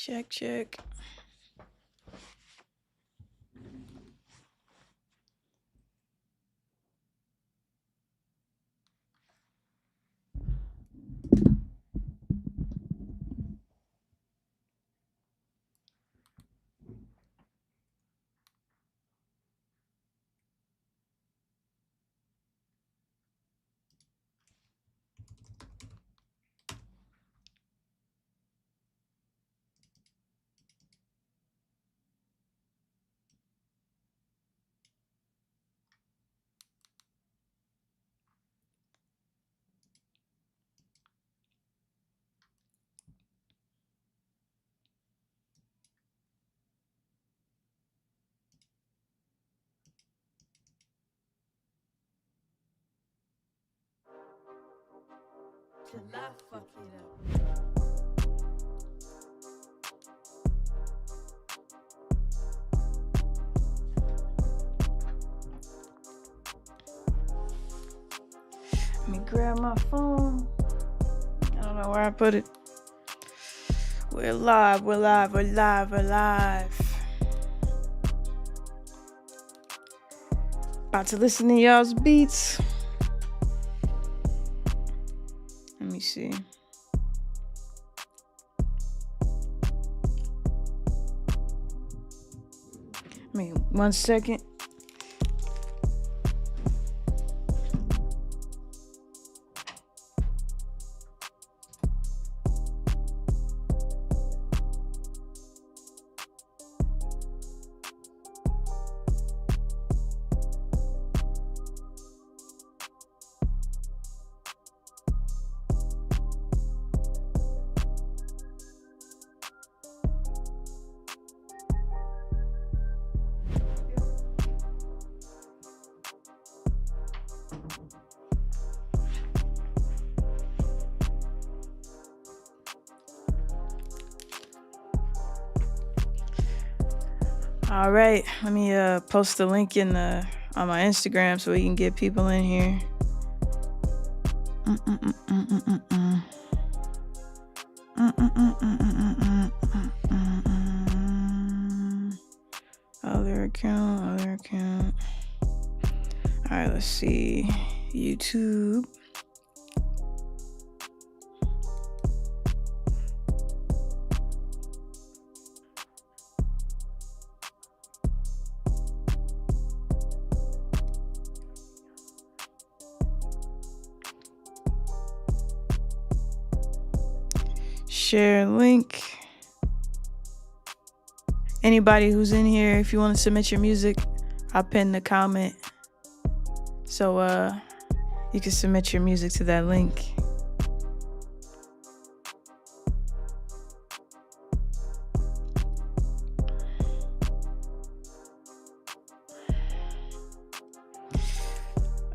Check, check. Till I fuck it up. Let me grab my phone. I don't know where I put it. We're live, we're live, we're live, we're live. About to listen to y'all's beats. Let me see. I mean, 1 second. All right, let me post the link in on my Instagram so we can get people in here. Other account. All right, let's see. YouTube. Share link. Anybody who's in here, if you want to submit your music, I'll pin the comment. So you can submit your music to that link.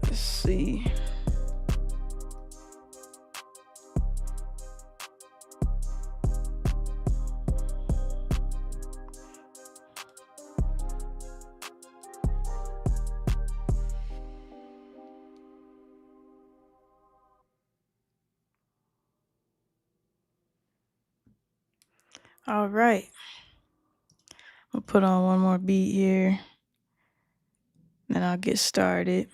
Let's see. All right. I'll put on one more beat here. Then I'll get started.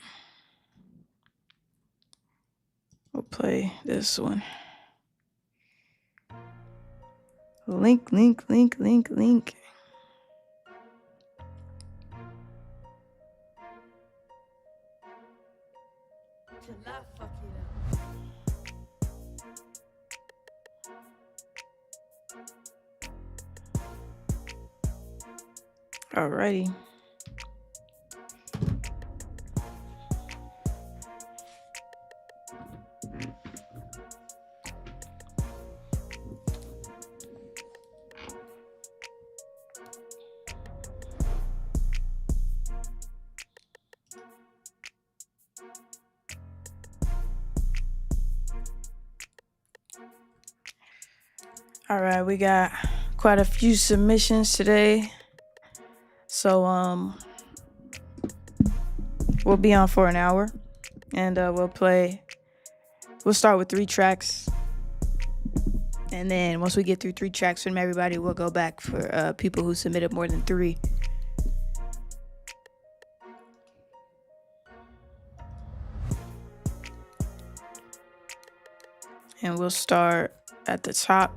We'll play this one. Link. Till I fuck it up. Alrighty. All right, we got quite a few submissions today. So we'll be on for an hour and we'll start with 3 tracks And then once we get through 3 tracks from everybody, we'll go back for people who submitted more than 3. And we'll start at the top.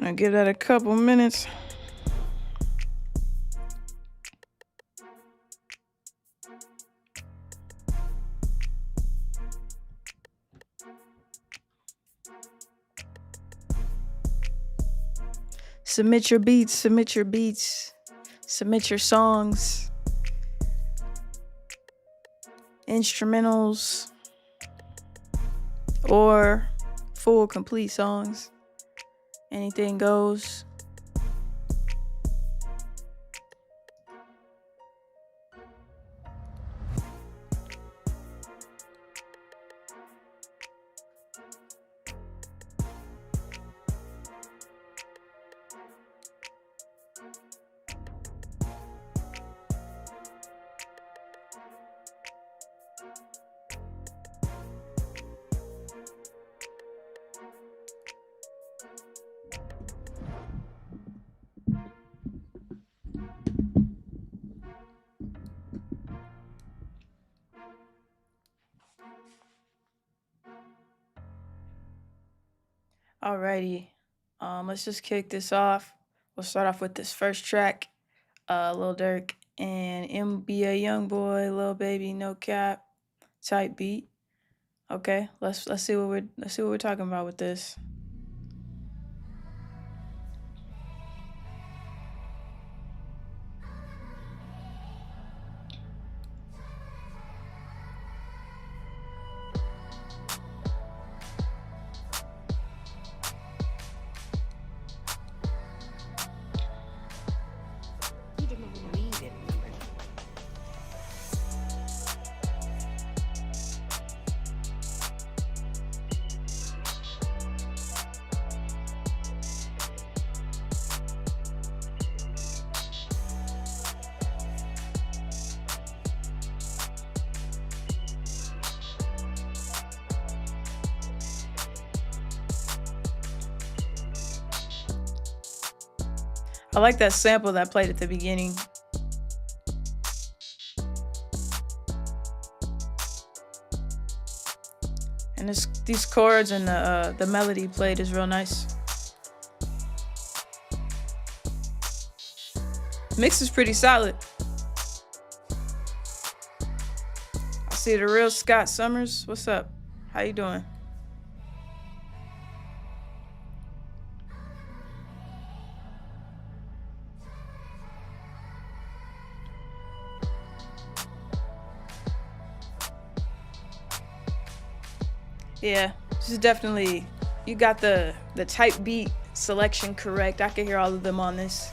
I'm gonna give that a couple minutes. Submit your beats, submit your beats, submit your songs, instrumentals, or full complete songs. Anything goes. Alrighty, let's just kick this off. We'll start off with this first track, Lil Durk and NBA Youngboy, Lil Baby, No Cap, type beat. Okay, let's see what we're talking about with this. I like that sample that played at the beginning. And these chords and the melody played is real nice. Mix is pretty solid. I see the real Scott Summers. What's up? How you doing? Yeah, this is definitely, you got the type beat selection correct. I can hear all of them on this.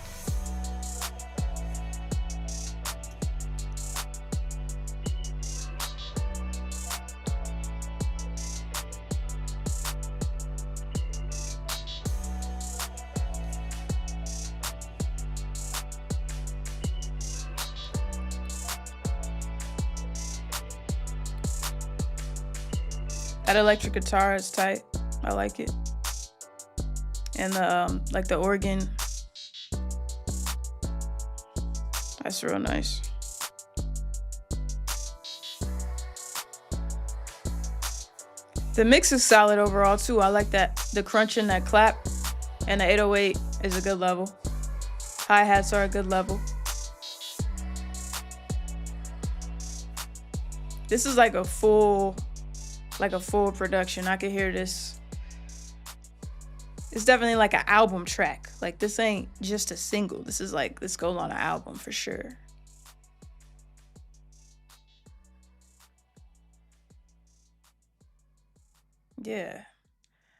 That electric guitar is tight. I like it. And the like the organ. That's real nice. The mix is solid overall too. I like that the crunch and that clap, and the 808 is a good level. Hi-hats are a good level. This is like a full production. I could hear this. It's definitely like an album track. Like this ain't just a single. This is like, this goes on an album for sure. Yeah,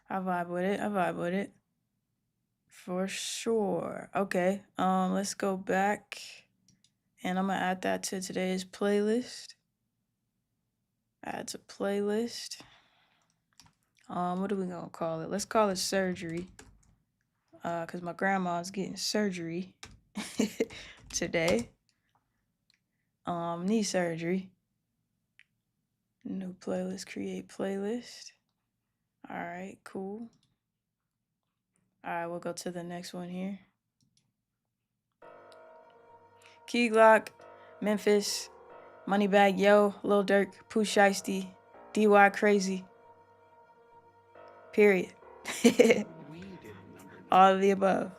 I vibe with it. For sure. Okay, let's go back. And I'm gonna add that to today's playlist. Add to playlist. What are we gonna call it? Let's call it surgery. Cause my grandma's getting surgery today. Knee surgery. New playlist, create playlist. All right, cool. All right, we'll go to the next one here. Key Glock, Memphis, Moneybag Yo, Lil Durk, Pooh Shiesty, DY Crazy. Period. All of the above.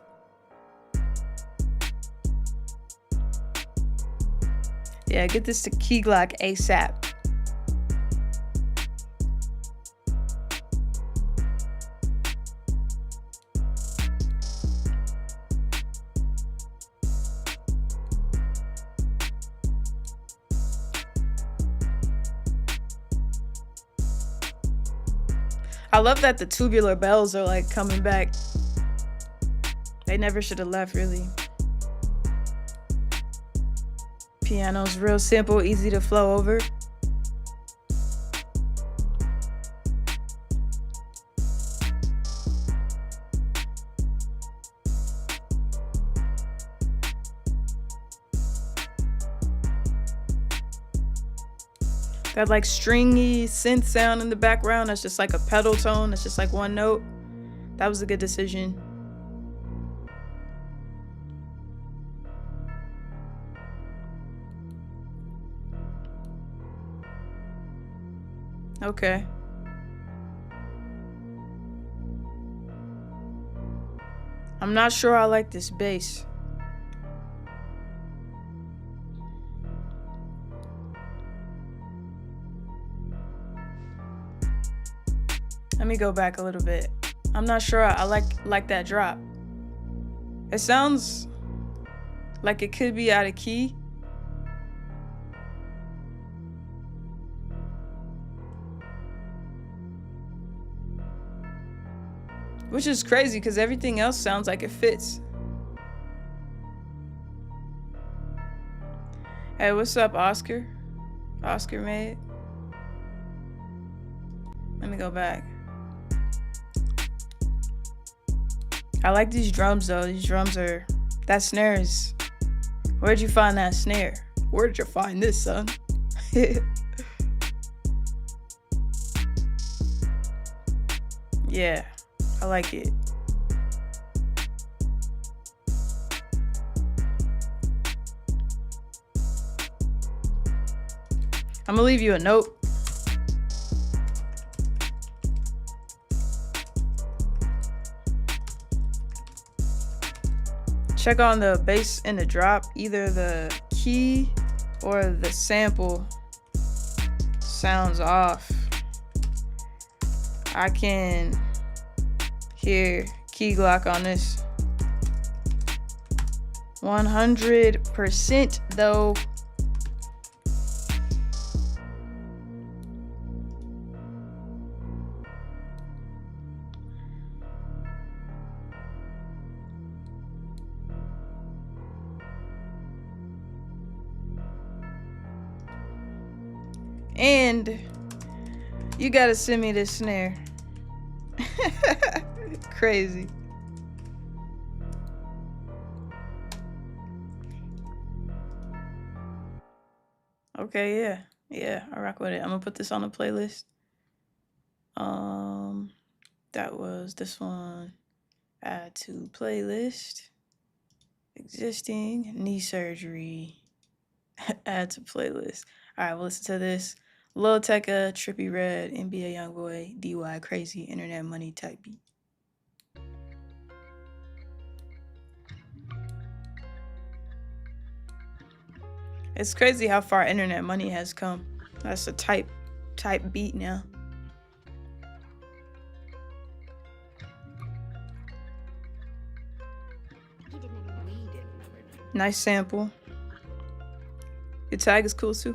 Yeah, get this to Key Glock ASAP. I love that the tubular bells are like coming back. They never should have left, really. Piano's real simple, easy to flow over. That like stringy synth sound in the background, that's just like a pedal tone, that's just like one note. That was a good decision. Okay. I'm not sure I like this bass. Let me go back a little bit. I'm not sure I like that drop. It sounds like it could be out of key. Which is crazy because everything else sounds like it fits. Hey, what's up, Oscar? Oscar made. Let me go back. I like these drums though. These drums are, that snare is, where'd you find that snare? Where'd you find this, son? Yeah, I like it. I'm gonna leave you a note. Check on the bass and the drop. Either the key or the sample sounds off. I can hear Key Glock on this. 100% though. And you gotta send me this snare. Crazy. Okay, yeah. Yeah, I rock with it. I'm gonna put this on the playlist. That was this one. Add to playlist. Existing knee surgery. Add to playlist. All right, we'll listen to this. Lil Tecca, Trippie Redd, NBA Youngboy, DY Crazy, Internet Money type beat. It's crazy how far Internet Money has come. That's a type beat now. Nice sample. Your tag is cool too.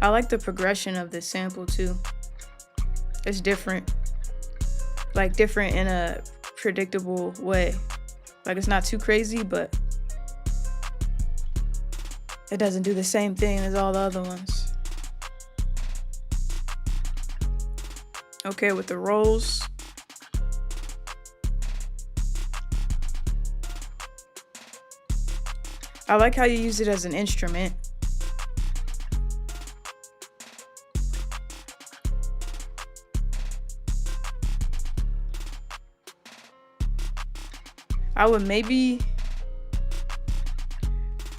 I like the progression of this sample too. It's different. Like different in a predictable way. Like it's not too crazy, but it doesn't do the same thing as all the other ones. Okay, with the rolls. I like how you use it as an instrument. I would maybe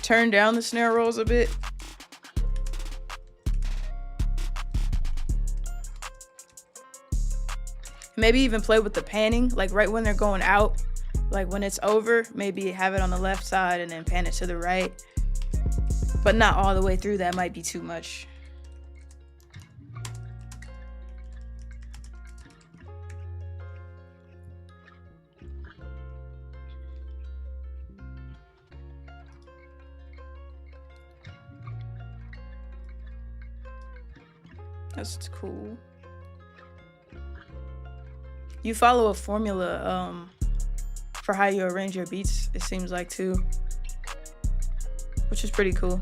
turn down the snare rolls a bit. Maybe even play with the panning, like right when they're going out, like when it's over, maybe have it on the left side and then pan it to the right. But not all the way through, that might be too much. That's cool. You follow a formula for how you arrange your beats, it seems like too, which is pretty cool.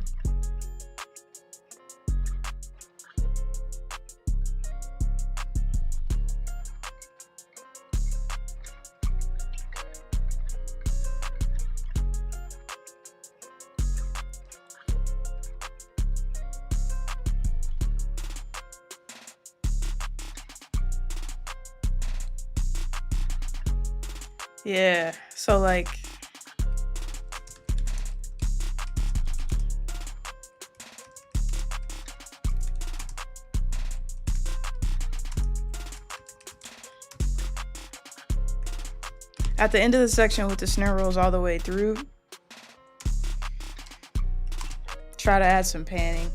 Yeah, so like at the end of the section with the snare rolls all the way through, try to add some panning.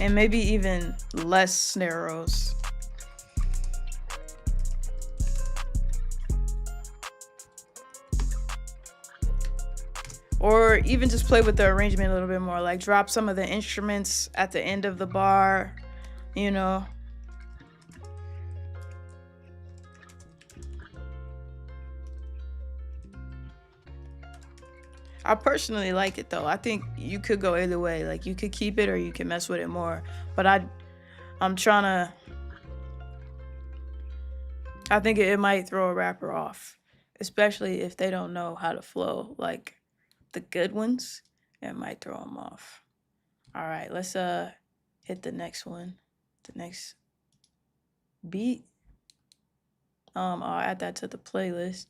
And maybe even less snare rolls. Or even just play with the arrangement a little bit more, like drop some of the instruments at the end of the bar, you know. I personally like it though. I think you could go either way. Like you could keep it or you can mess with it more. But I'm trying to, I think it might throw a rapper off, especially if they don't know how to flow like the good ones. It might throw them off. All right, let's hit the next one. The next beat. I'll add that to the playlist.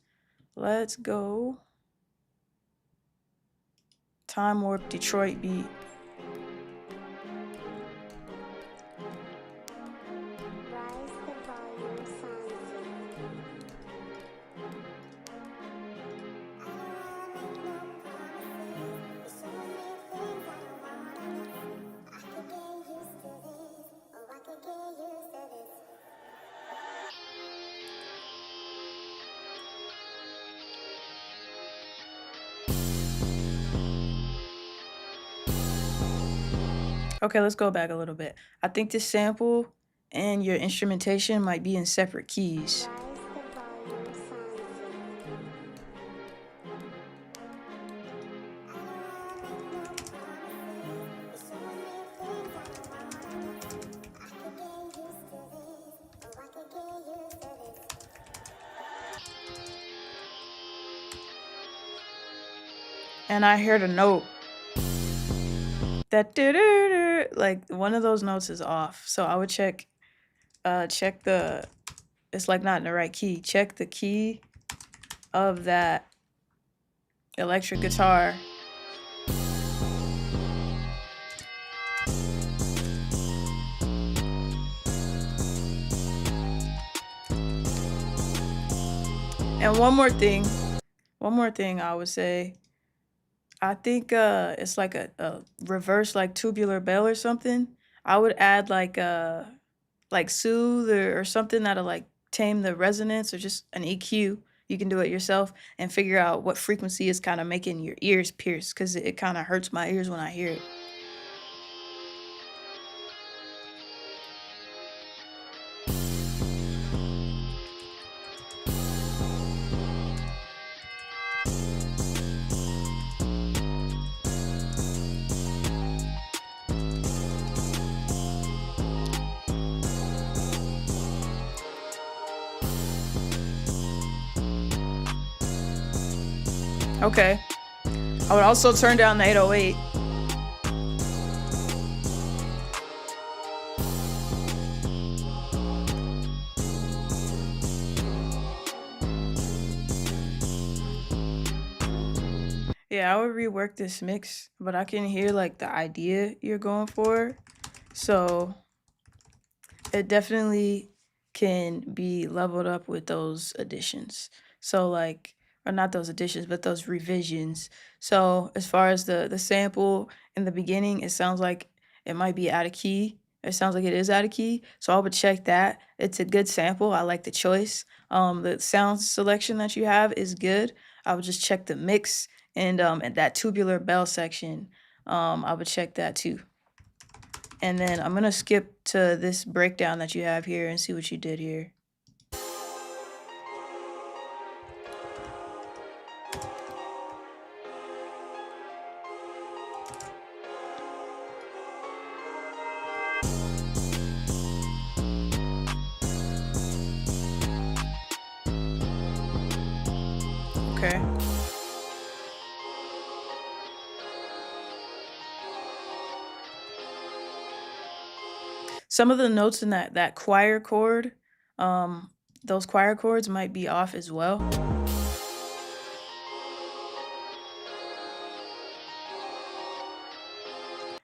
Let's go. Time Warp Detroit beat. Okay, let's go back a little bit. I think this sample and your instrumentation might be in separate keys. And I heard a note that like one of those notes is off. So I would check the, it's like not in the right key. Check the key of that electric guitar. And one more thing I would say, I think it's like a reverse like tubular bell or something. I would add like soothe or something that'll like tame the resonance, or just an EQ. You can do it yourself and figure out what frequency is kind of making your ears pierce, because it kind of hurts my ears when I hear it. Okay. I would also turn down the 808. Yeah, I would rework this mix, but I can hear like the idea you're going for. So it definitely can be leveled up with those additions. So like, or not those additions, but those revisions. So as far as the sample in the beginning, it sounds like it might be out of key. It sounds like it is out of key. So I would check that. It's a good sample. I like the choice. The sound selection that you have is good. I would just check the mix and that tubular bell section. I would check that too. And then I'm gonna skip to this breakdown that you have here and see what you did here. Okay. Some of the notes in that choir chord, um, those choir chords might be off as well.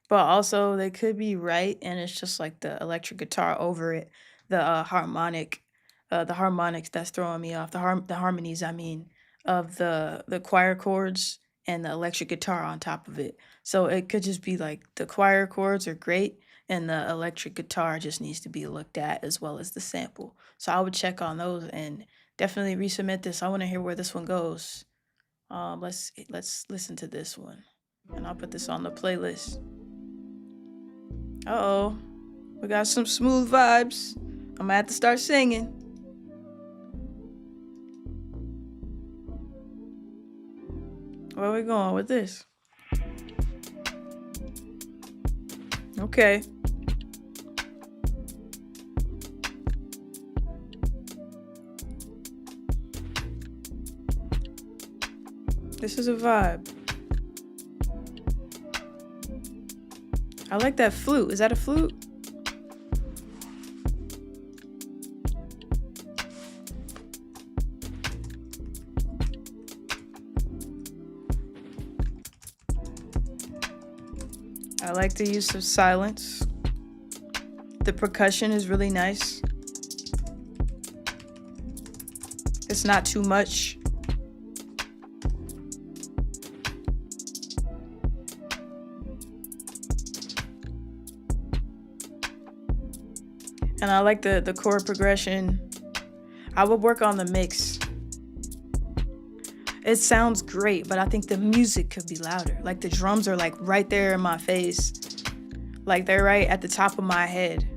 But also they could be right, and it's just like the electric guitar over it, the harmonics that's throwing me off. The harmonies, I mean, of the choir chords and the electric guitar on top of it. So it could just be like the choir chords are great, and the electric guitar just needs to be looked at as well as the sample. So I would check on those and definitely resubmit this. I want to hear where this one goes. Let's listen to this one, and I'll put this on the playlist. Uh-oh. We got some smooth vibes. I'm gonna have to start singing. Where are we going with this? Okay. This is a vibe. I like that flute. Is that a flute? I like the use of silence. The percussion is really nice. It's not too much. And I like the chord progression. I would work on the mix. It sounds great, but I think the music could be louder. Like the drums are like right there in my face. Like they're right at the top of my head.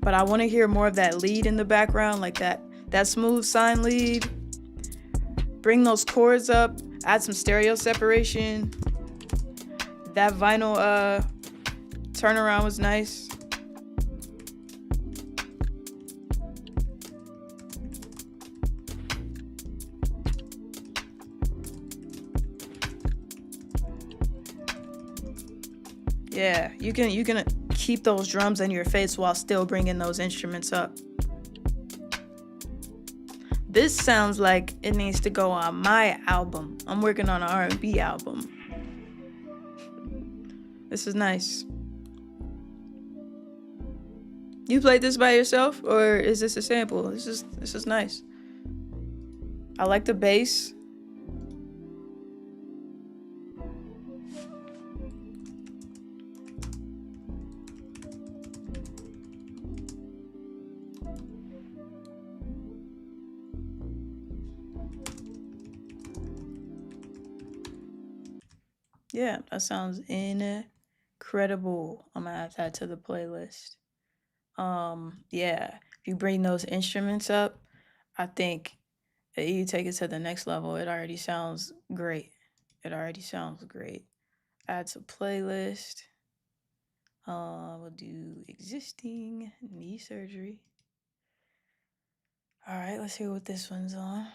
But I want to hear more of that lead in the background, like that smooth sine lead. Bring those chords up, add some stereo separation. That vinyl turnaround was nice. Yeah, you can keep those drums in your face while still bringing those instruments up. This sounds like it needs to go on my album. I'm working on an R&B album. This is nice. You played this by yourself, or is this a sample? This is nice. I like the bass. Yeah, that sounds incredible. I'm gonna add that to the playlist. Yeah, if you bring those instruments up, I think that you take it to the next level. It already sounds great. It already sounds great. Add to playlist. We'll do existing knee surgery. All right, let's hear what this one's on.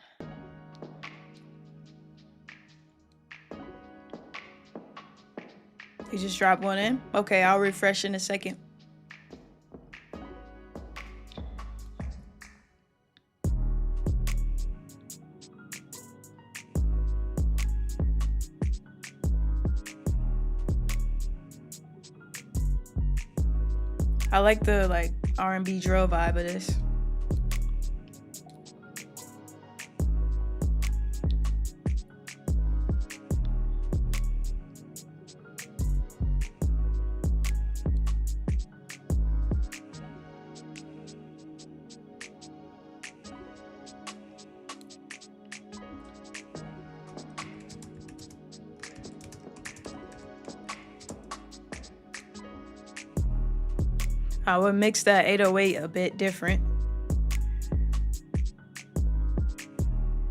You just drop one in? Okay, I'll refresh in a second. I like the R&B drill vibe of this. I would mix that 808 a bit different.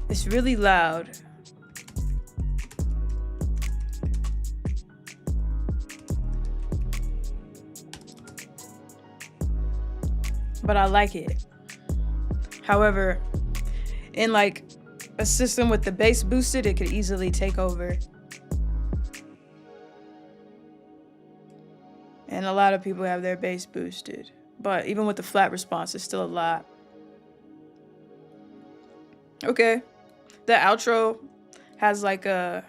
It's really loud. But I like it. However, in like a system with the bass boosted, it could easily take over. And a lot of people have their bass boosted. But even with the flat response, it's still a lot. Okay. The outro has like a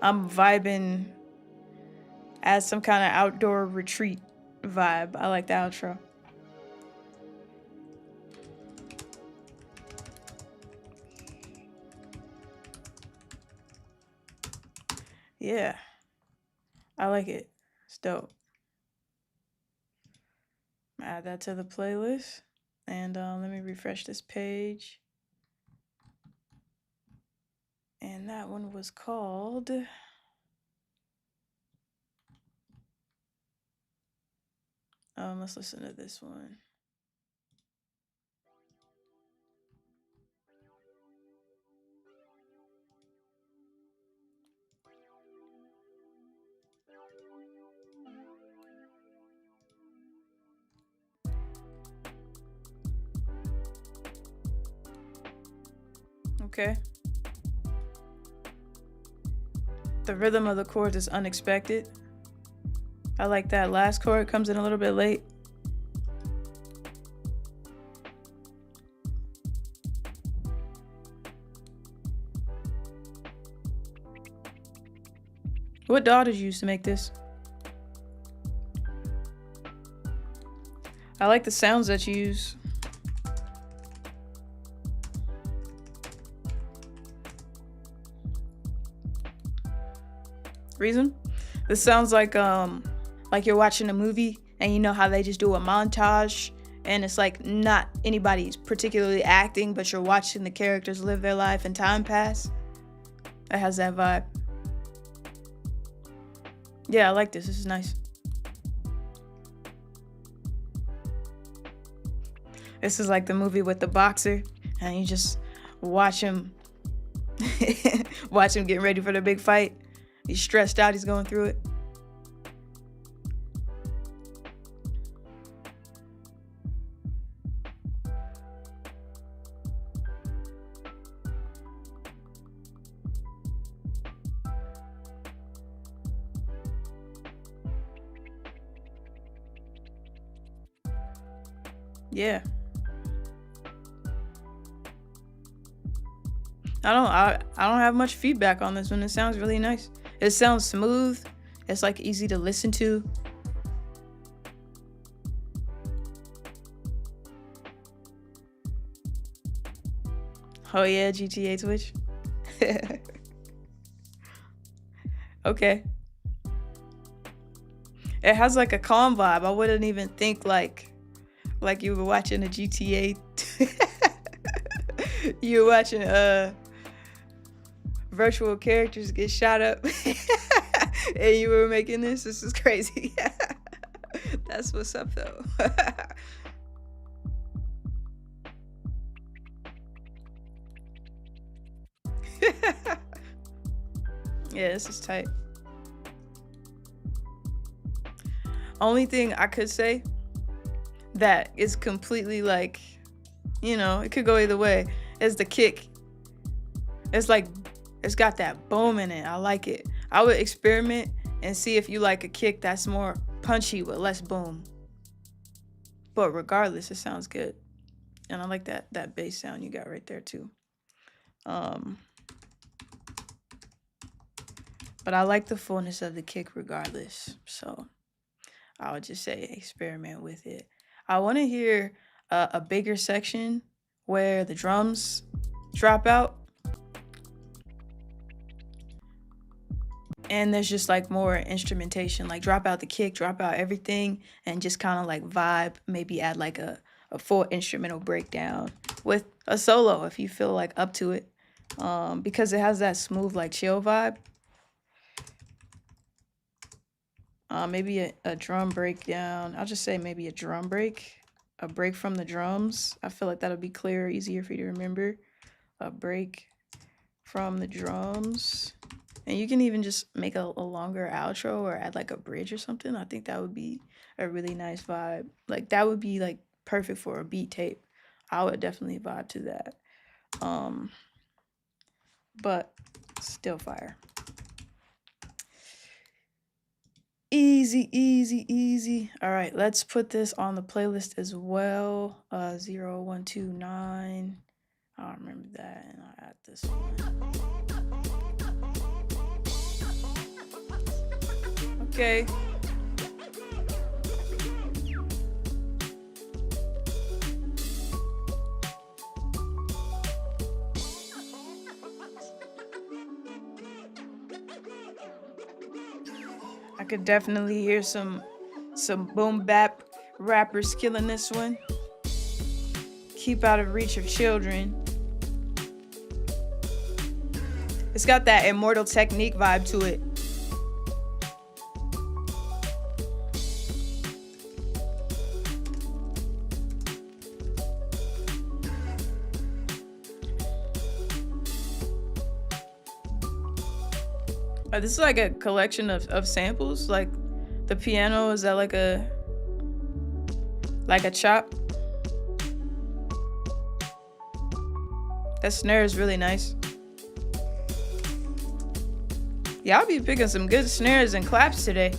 I'm vibing as some kind of outdoor retreat vibe. I like the outro. Yeah. I like it. It's dope. Add that to the playlist. And let me refresh this page. And that one was called... let's listen to this one. Okay. The rhythm of the chords is unexpected. I like that last chord comes in a little bit late. What DAW did you use to make this? I like the sounds that you use. Reason? This sounds like you're watching a movie and you know how they just do a montage and it's like not anybody's particularly acting, but you're watching the characters live their life and time pass. It has that vibe. Yeah, I like this. This is nice. This is like the movie with the boxer and you just watch him watch him getting ready for the big fight. He's stressed out, he's going through it. Yeah. I don't have much feedback on this one. It sounds really nice. It sounds smooth. It's like easy to listen to. Oh yeah, GTA Twitch. Okay. It has like a calm vibe. I wouldn't even think like you were watching a GTA. You were watching virtual characters get shot up and you were making this. This is crazy. That's what's up though. Yeah, this is tight. Only thing I could say that is completely like, you know, it could go either way, is the kick. It's like, it's got that boom in it. I like it. I would experiment and see if you like a kick that's more punchy with less boom. But regardless, it sounds good. And I like that bass sound you got right there too. But I like the fullness of the kick regardless. So I would just say experiment with it. I want to hear a bigger section where the drums drop out. And there's just like more instrumentation, like drop out the kick, drop out everything, and just kind of like vibe, maybe add like a full instrumental breakdown with a solo if you feel like up to it. Because it has that smooth, like chill vibe. Maybe a drum breakdown. I'll just say maybe a drum break. A break from the drums. I feel like that'll be clearer, easier for you to remember. A break from the drums. And you can even just make a longer outro or add like a bridge or something. I think that would be a really nice vibe. Like that would be like perfect for a beat tape. I would definitely vibe to that. But still fire. Easy, easy, easy. All right, let's put this on the playlist as well. 0129. I don't remember that, and I'll add this one. Okay. I could definitely hear some boom bap rappers killing this one. Keep out of reach of children. It's got that Immortal Technique vibe to it. This is like a collection of samples. Like the piano, is that like a chop? That snare is really nice. Yeah, I'll be picking some good snares and claps today.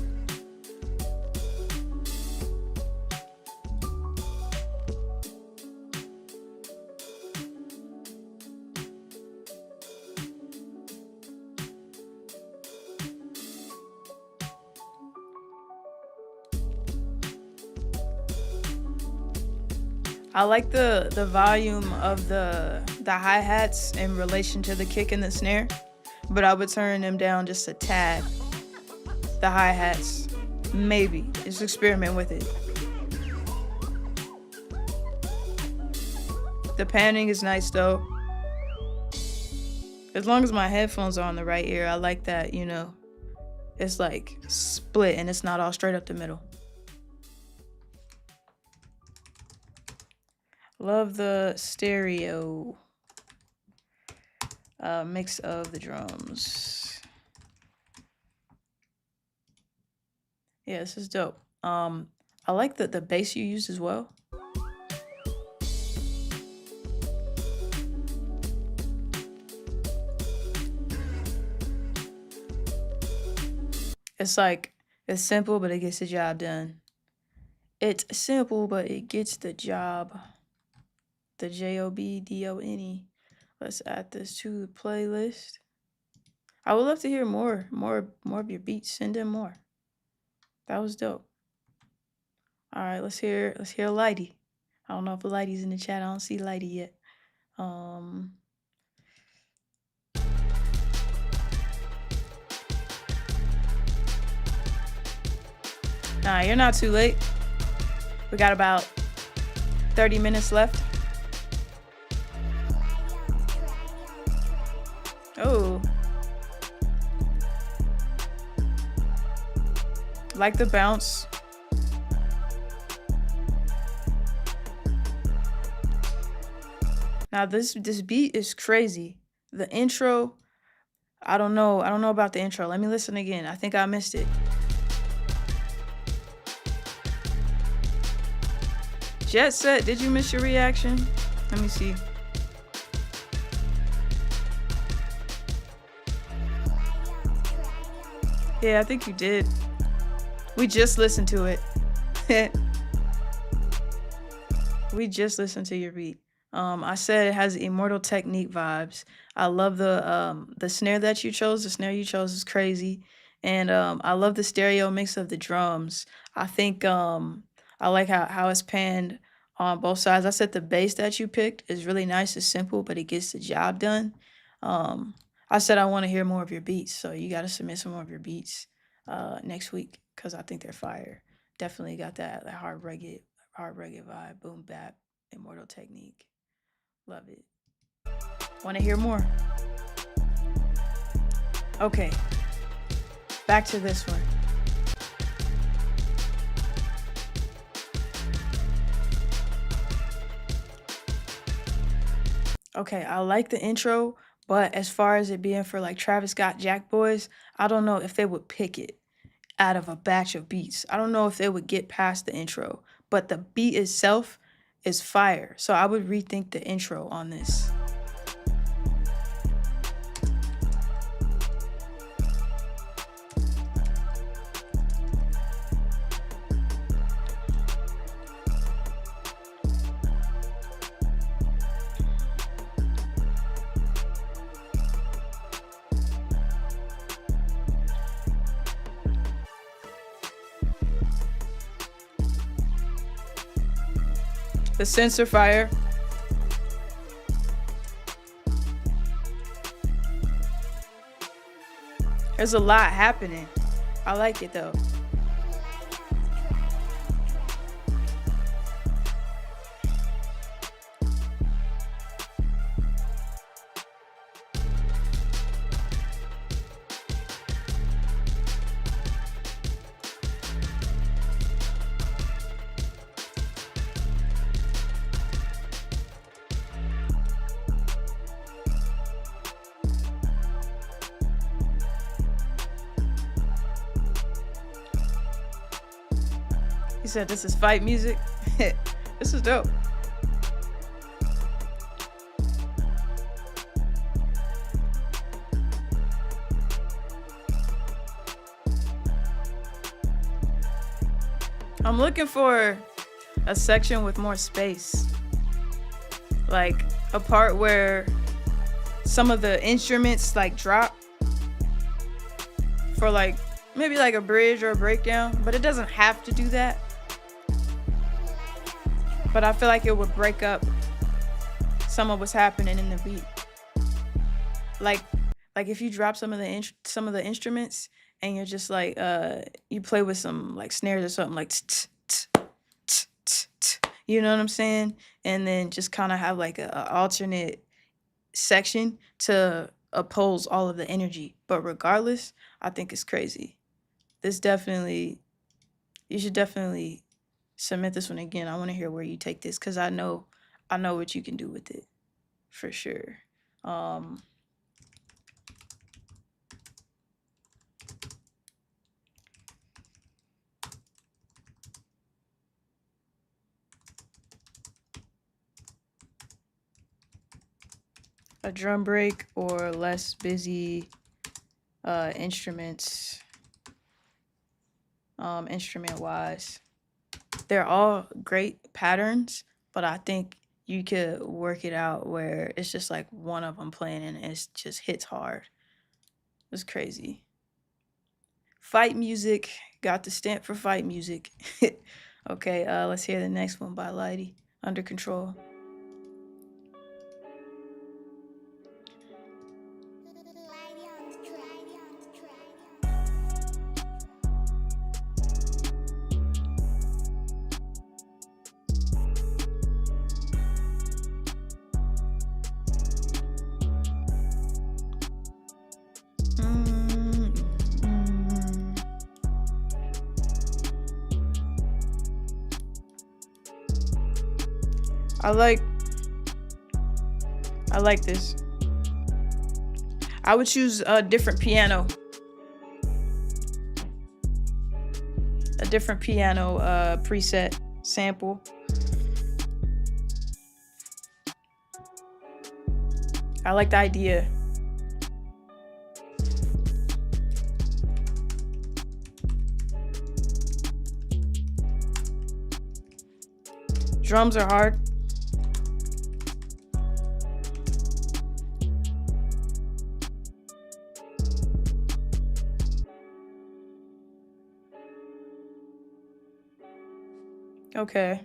I like the volume of the hi-hats in relation to the kick and the snare, but I would turn them down just a tad. The hi-hats, maybe. Just experiment with it. The panning is nice though. As long as my headphones are on the right ear, I like that, you know, it's like split and it's not all straight up the middle. Love the stereo mix of the drums. Yeah, this is dope. I like the bass you used as well. It's like, it's simple, but it gets the job done. It's simple, but it gets the job. The JOBDONE. Let's add this to the playlist. I would love to hear more of your beats. Send in more. That was dope. All right, let's hear Lighty. I don't know if Lighty's in the chat. I don't see Lighty yet. Nah, you're not too late. We got about 30 minutes left. Oh. Like the bounce. Now this beat is crazy. The intro, I don't know about the intro. Let me listen again. I think I missed it. Jet Set, did you miss your reaction? Let me see. Yeah, I think you did. We just listened to it. We just listened to your beat. I said it has Immortal Technique vibes. I love the snare that you chose. The snare you chose is crazy, and I love the stereo mix of the drums. I think I like how it's panned on both sides. I said the bass that you picked is really nice. It's simple, but it gets the job done. Um, I said I want to hear more of your beats, so you got to submit some more of your beats next week because I think they're fire. Definitely got that hard reggae vibe, boom bap, immortal technique. Love it. Want to hear more? Okay, back to this one. Okay, I like the intro, but as far as it being for like Travis Scott Jack Boys, I don't know if they would pick it out of a batch of beats. I don't know if they would get past the intro, but the beat itself is fire. So I would rethink the intro on this. The sensor fire. There's a lot happening. I like it though. He said this is fight music. This is dope. I'm looking for a section with more space. Like a part where some of the instruments like drop for like maybe like a bridge or a breakdown, but it doesn't have to do that. But I feel like it would break up some of what's happening in the beat. Like if you drop some of the instruments and you're just like you play with some like snares or something like you know what I'm saying? And then just kind of have like a alternate section to oppose all of the energy. But regardless, I think it's crazy. This definitely, you should definitely submit this one again. I want to hear where you take this because I know what you can do with it for sure. A drum break or less busy instruments, instrument wise. They're all great patterns, but I think you could work it out where it's just like one of them playing and it just hits hard. It's crazy. Fight music, got the stamp for fight music. Okay, let's hear the next one by Lighty, Under Control. I like this. I would choose a different piano. A different piano preset sample. I like the idea. Drums are hard. Okay.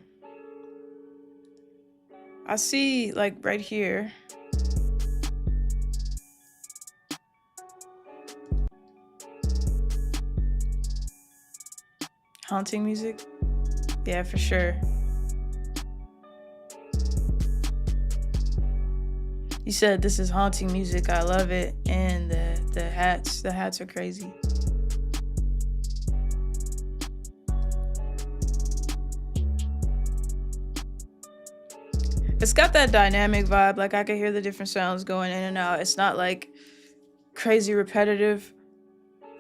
I see, like, right here. Haunting music? Yeah, for sure. You said this is haunting music. I love it. And the hats are crazy. It's got that dynamic vibe. Like, I can hear the different sounds going in and out. It's not like crazy repetitive.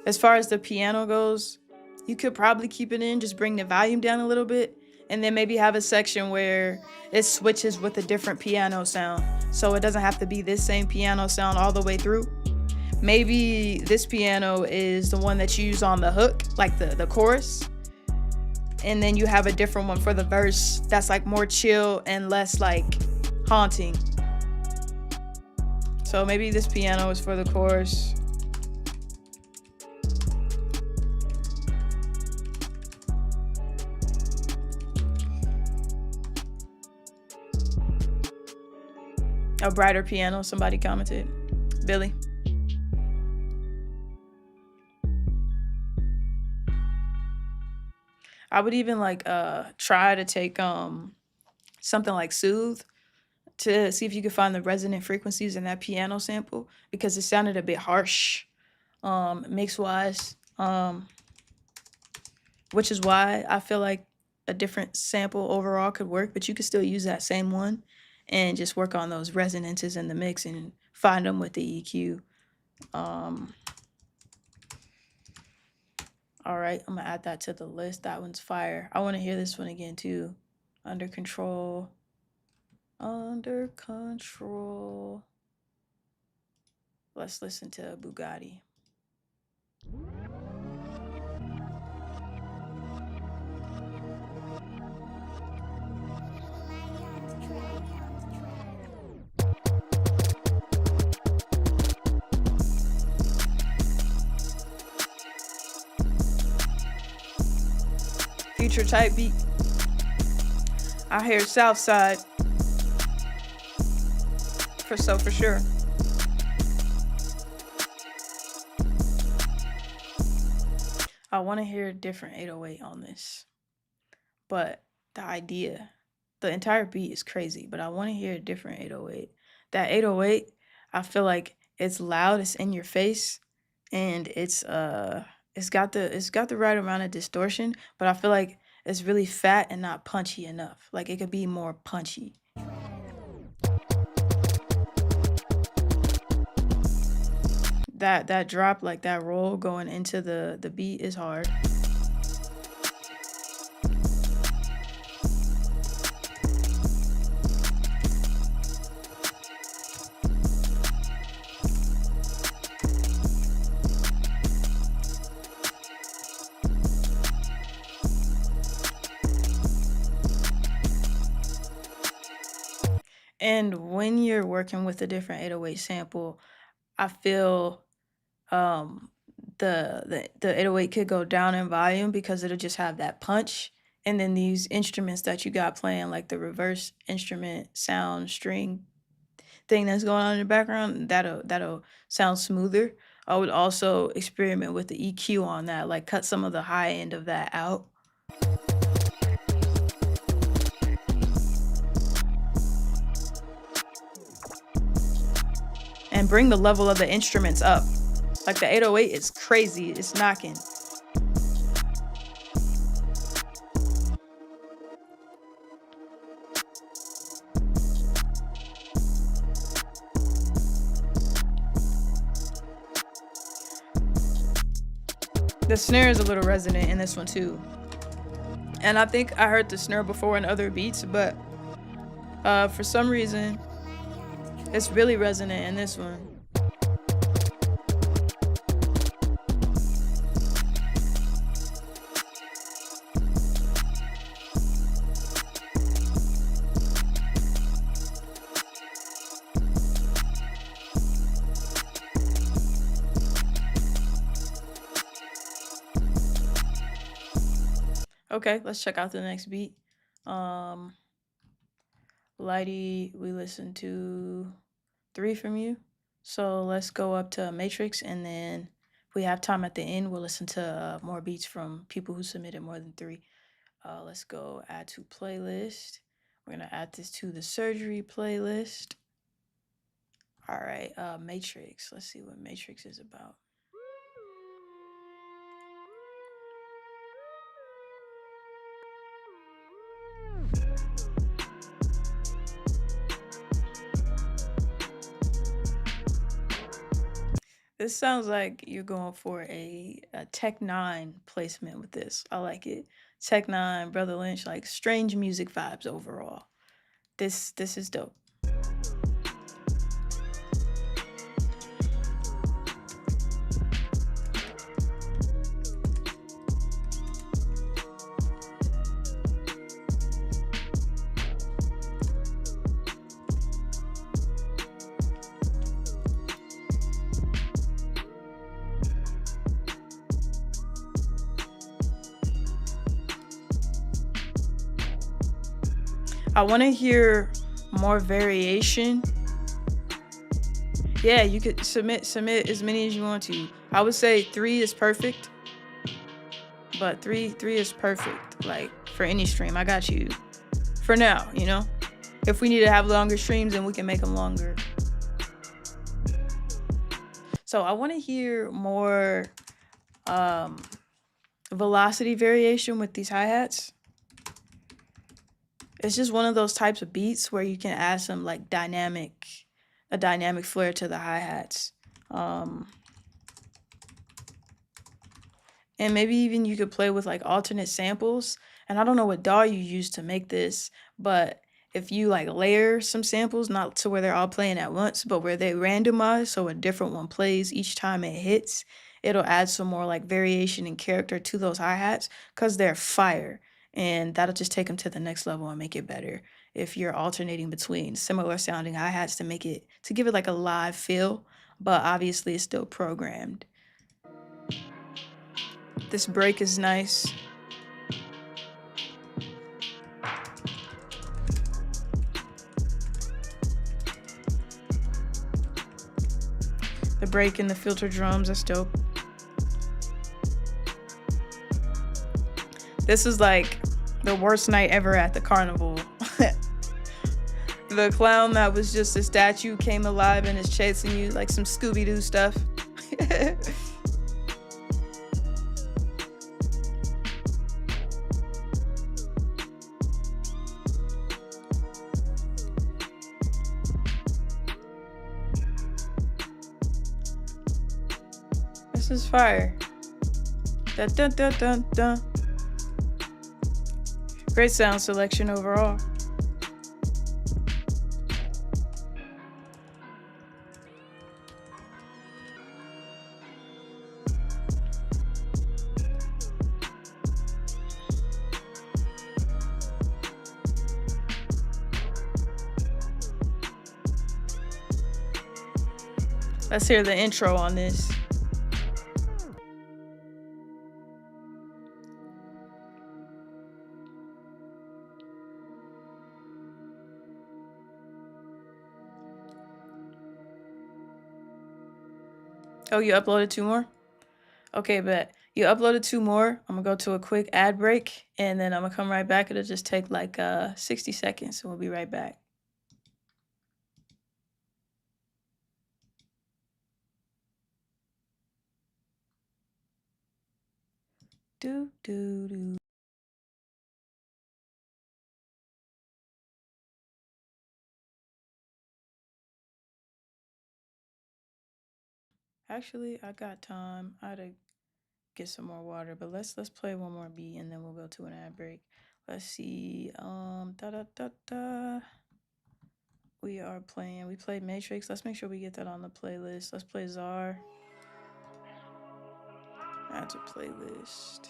As far as the piano goes, you could probably keep it in, just bring the volume down a little bit, and then maybe have a section where it switches with a different piano sound. So it doesn't have to be this same piano sound all the way through. Maybe this piano is the one that you use on the hook, like the chorus. And then you have a different one for the verse that's like more chill and less like haunting. So maybe this piano is for the chorus. A brighter piano, somebody commented. Billy. I would even like try to take something like Soothe to see if you could find the resonant frequencies in that piano sample, because it sounded a bit harsh mix wise, which is why I feel like a different sample overall could work, but you could still use that same one and just work on those resonances in the mix and find them with the EQ. All right, I'm gonna add that to the list. That one's fire. I want to hear this one again too. Under Control. Under Control. Let's listen to Bugatti. Future type beat. I hear Southside. For sure. I want to hear a different 808 on this. But the idea, the entire beat is crazy, but I want to hear a different 808. That 808, I feel like it's loud, it's in your face, and it's got the right amount of distortion, but I feel like it's really fat and not punchy enough. Like, it could be more punchy. That drop, like that roll going into the beat is hard. And when you're working with a different 808 sample, I feel the 808 could go down in volume because it'll just have that punch. And then these instruments that you got playing, like the reverse instrument sound string thing that's going on in the background, that'll sound smoother. I would also experiment with the EQ on that, like cut some of the high end of that out. And bring the level of the instruments up. Like, the 808 is crazy, it's knocking. The snare is a little resonant in this one too. And I think I heard the snare before in other beats, but for some reason, it's really resonant in this one. Okay, let's check out the next beat. Um, Lighty, we listened to 3 from you. So let's go up to Matrix, and then if we have time at the end, we'll listen to more beats from people who submitted more than 3. Let's go add to playlist. We're gonna add this to the surgery playlist. All right, Matrix. Let's see what Matrix is about. This sounds like you're going for a Tech Nine placement with this. I like it. Tech Nine, Brother Lynch, like strange music vibes overall. This is dope. I want to hear more variation. Yeah, you could submit as many as you want to. I would say 3 is perfect, but three is perfect. Like for any stream, I got you. For now, you know. If we need to have longer streams, then we can make them longer. So I want to hear more velocity variation with these hi-hats. It's just one of those types of beats where you can add some like a dynamic flair to the hi-hats. And maybe even you could play with like alternate samples. And I don't know what DAW you use to make this, but if you like layer some samples, not to where they're all playing at once, but where they randomize so a different one plays each time it hits, it'll add some more like variation and character to those hi-hats because they're fire. And that'll just take them to the next level and make it better if you're alternating between similar sounding hi-hats to give it like a live feel, but obviously it's still programmed. This break is nice. The break and the filter drums, that's dope. This is like the worst night ever at the carnival. The clown that was just a statue came alive and is chasing you like some Scooby-Doo stuff. This is fire. Dun, dun, dun, dun, dun. Great sound selection overall. Let's hear the intro on this. Oh, you uploaded 2 more? Okay, bet. You uploaded 2 more. I'm gonna go to a quick ad break and then I'm gonna come right back. It'll just take like 60 seconds and we'll be right back. Do, do, do. Actually, I got time. I had to get some more water, but let's play one more beat and then we'll go to an ad break. Let's see. Da da da da. We played Matrix. Let's make sure we get that on the playlist. Let's play Czar. Add to playlist.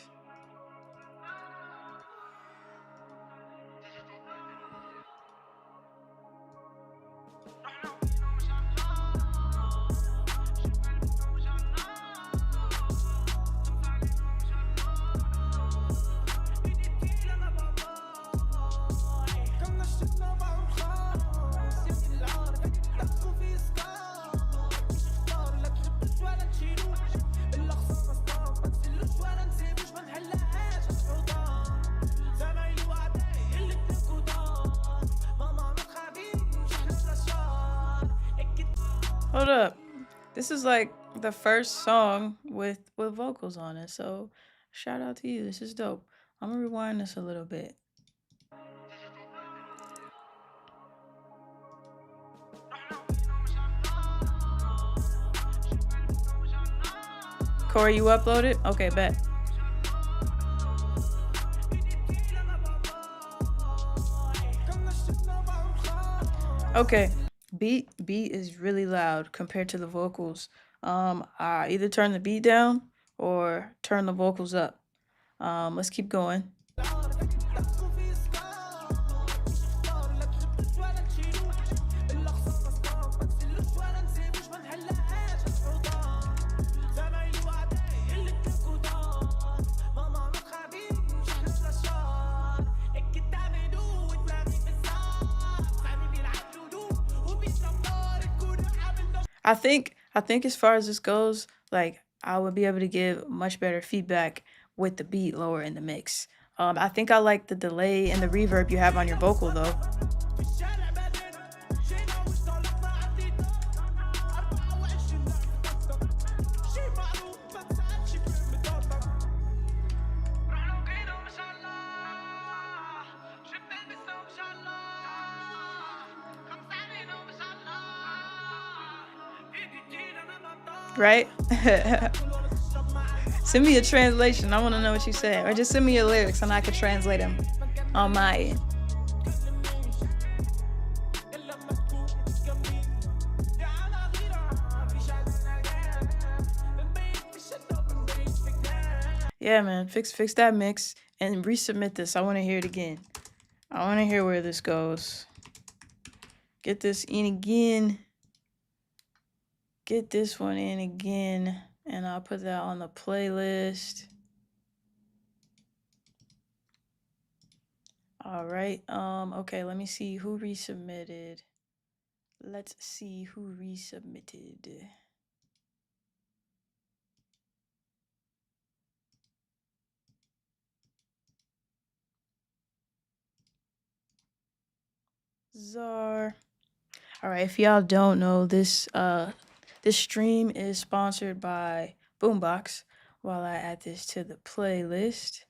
Hold up. This is like the first song with vocals on it. So shout out to you. This is dope. I'm gonna rewind this a little bit. Corey, you uploaded? Okay, bet. Okay. Beat is really loud compared to the vocals. I either turn the beat down or turn the vocals up. Let's keep going. I think as far as this goes, like I would be able to give much better feedback with the beat lower in the mix. I think I like the delay and the reverb you have on your vocal though. Right? Send me a translation. I want to know what you said. Or just send me your lyrics and I can translate them on my end. Yeah, man. Fix that mix and resubmit this. I want to hear it again. I want to hear where this goes. Get this in again. Get this one in again. And I'll put that on the playlist. All right. Okay, let me see who resubmitted. Let's see who resubmitted. Czar. All right, if y'all don't know, this stream is sponsored by Boombox. While I add this to the playlist,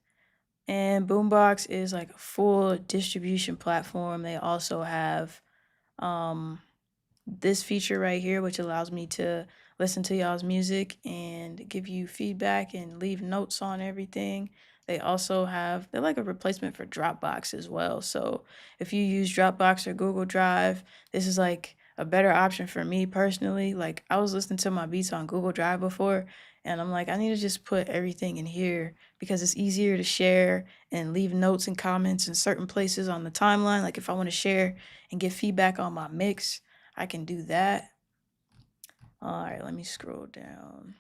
and Boombox is like a full distribution platform. They also have this feature right here, which allows me to listen to y'all's music and give you feedback and leave notes on everything. They're like a replacement for Dropbox as well. So if you use Dropbox or Google Drive, this is like a better option for me personally. Like I was listening to my beats on Google Drive before, and I'm like, I need to just put everything in here because it's easier to share and leave notes and comments in certain places on the timeline. Like if I want to share and get feedback on my mix, I can do that. All right, let me scroll down.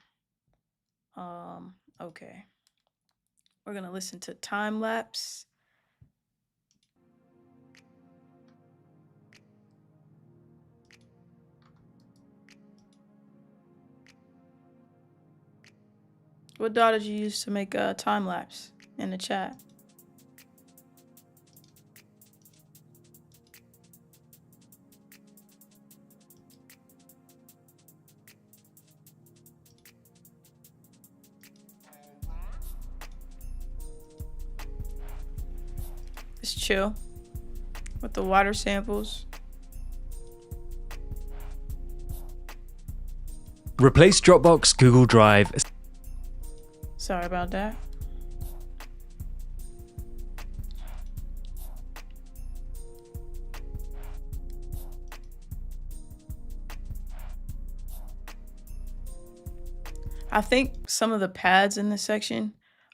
Okay. We're gonna listen to Time Lapse. What DAW did you use to make a time lapse in the chat? It's chill with the water samples. Replace Dropbox, Google Drive. Sorry about that. I think some of the pads in this section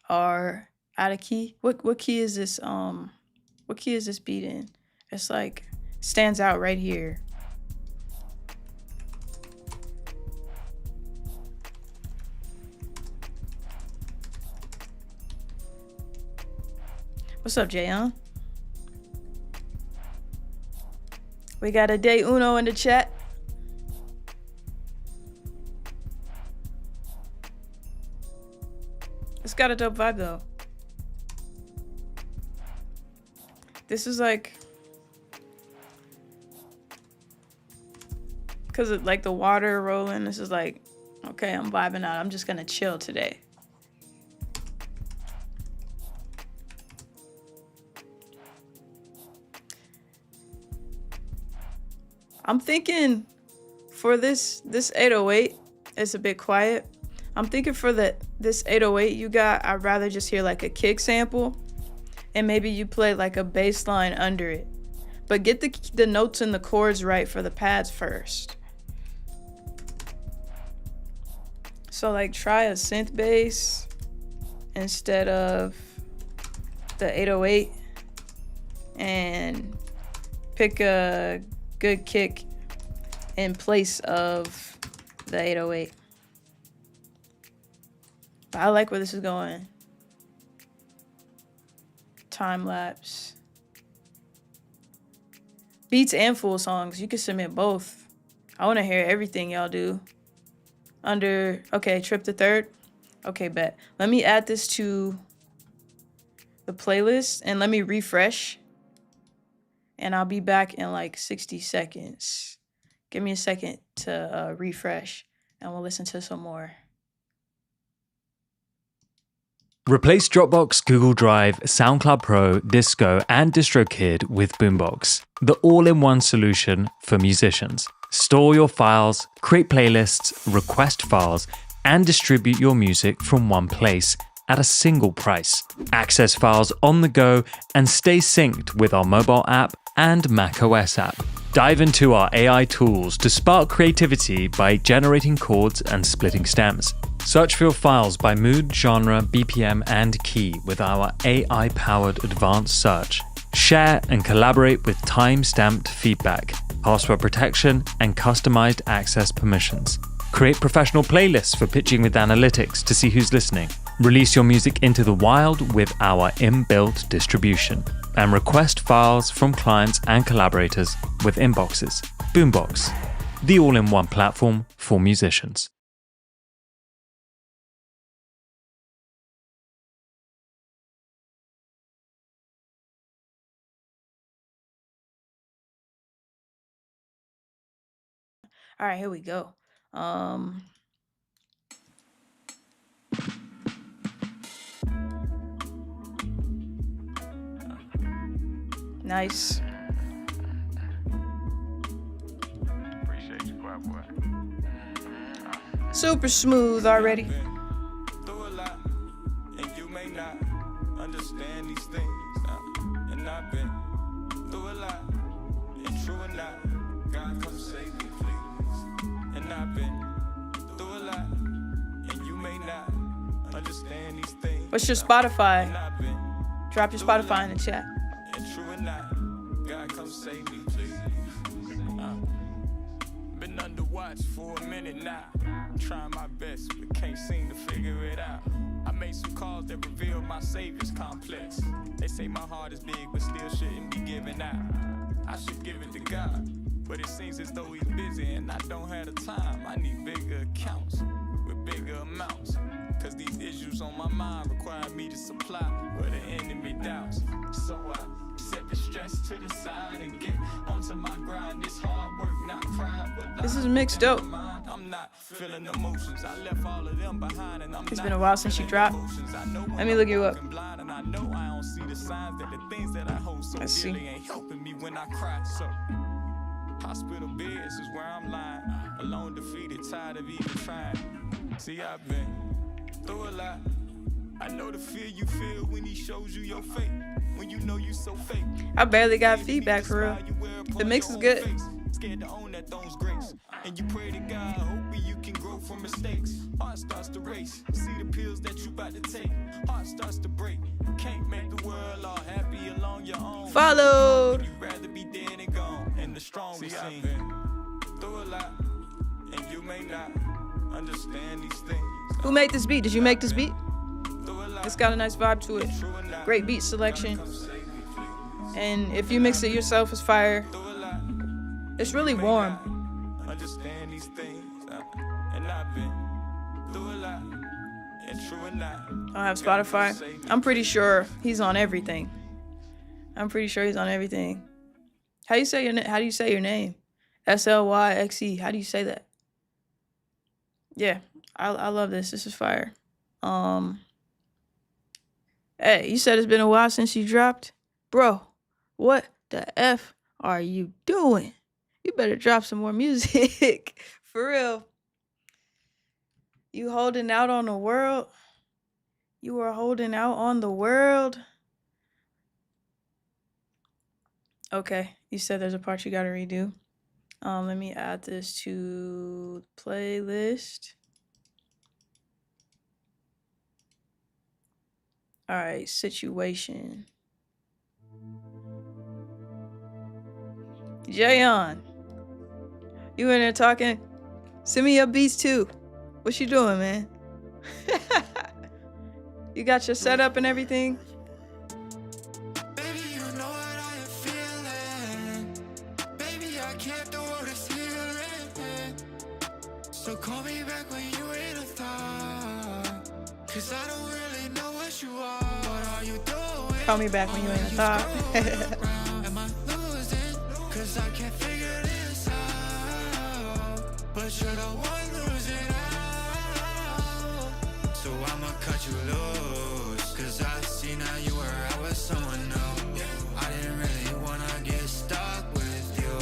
are out of key. What key is this? What key is this beat in? It's like stands out right here. What's up, Jayon? We got a day uno in the chat. It's got a dope vibe though. This is like Cause of like the water rolling. This is like, okay, I'm vibing out. I'm just gonna chill today. I'm thinking for this 808, it's a bit quiet. I'm thinking for this 808 you got, I'd rather just hear like a kick sample, and maybe you play like a bass line under it. But get the notes and the chords right for the pads first. So like try a synth bass instead of the 808, and pick a good kick in place of the 808. But I like where this is going. Time lapse. Beats and full songs. You can submit both. I want to hear everything y'all do. Okay, trip to third. Okay, bet. Let me add this to the playlist and let me refresh. And I'll be back in like 60 seconds. Give me a second to refresh and we'll listen to some more. Replace Dropbox, Google Drive, SoundCloud Pro, Disco, and DistroKid with Boombox, the all-in-one solution for musicians. Store your files, create playlists, request files, and distribute your music from one place at a single price. Access files on the go and stay synced with our mobile app and macOS app. Dive into our AI tools to spark creativity by generating chords and splitting stems. Search for your files by mood, genre, BPM, and key with our AI-powered advanced search. Share and collaborate with time-stamped feedback, password protection, and customized access permissions. Create professional playlists for pitching with analytics to see who's listening. Release your music into the wild with our inbuilt distribution. And request files from clients and collaborators with inboxes. Boombox, the all-in-one platform for musicians. All right, here we go. Nice. Appreciate you, quiet boy. Super smooth already. Through a lot, and you may not understand these things. And I've been through a lot, and true or not, God come save me, please. And I've been through a lot, and you may not understand these things. What's your Spotify? And I've been Drop your Spotify in the chat. and true or not, God come save me, please. Been under watch for a minute now. Trying my best, but can't seem to figure it out. I made some calls that reveal my savior's complex. They say my heart is big, but still shouldn't be giving out. I should give it to God, but it seems as though he's busy and I don't have the time. I need bigger accounts with bigger amounts. Cause these issues on my mind require me to supply where the enemy doubts. So I set the stress to the side and get onto my grind. This hard work, not pride, but This is mixed dope. I'm not feeling emotions. I left all of them behind and I'm It's been a while since you dropped. Let me look you up. And I know I don't see the signs that the things that I hold so Let's see. dearly ain't helping me when I cry. So hospital beds is where I'm lying, alone, defeated, tired of even trying. See, I've been through a lot. I know the fear you feel when he shows you your fate. When you know you so fake. I barely got feedback for real. The mix is good. Scared to own that throne's grace. And you pray to God, hoping you can grow from mistakes. Heart starts to race. See the pills that you about to take. Heart starts to break. Can't make the world all happy along your own. Followed. You'd rather be dead and gone. And the strong will sing. Through a lot, and you may not understand these things. Who made this beat? Did you make this beat? It's got a nice vibe to it. Great beat selection. And if you mix it yourself, it's fire. It's really warm. Understand these things, and I've been through a lot, and true or not. I don't have Spotify. I'm pretty sure he's on everything. I'm pretty sure he's on everything. How do you say your name? SLYXE. How do you say that? Yeah, I love this. This is fire. Hey, you said it's been a while since you dropped? Bro, what the F are you doing? You better drop some more music. For real. You holding out on the world? You are holding out on the world? Okay, you said there's a part you gotta redo. Let me add this to playlist. All right, situation. Jayon, you in there talking? Send me your beats too. What you doing, man? You got your setup and everything? Baby, you know what I am feeling. Baby, I can't do all this healing. So call me back when you ain't a thought. Cause I don't really know what you are. What are you doing? Call me back when you ain't a thought. Am I losing? Cause I can't figure this out. But you're the one losing out. So I'ma cut you loose. Cause I see now you were out with someone new. I didn't really wanna get stuck with you.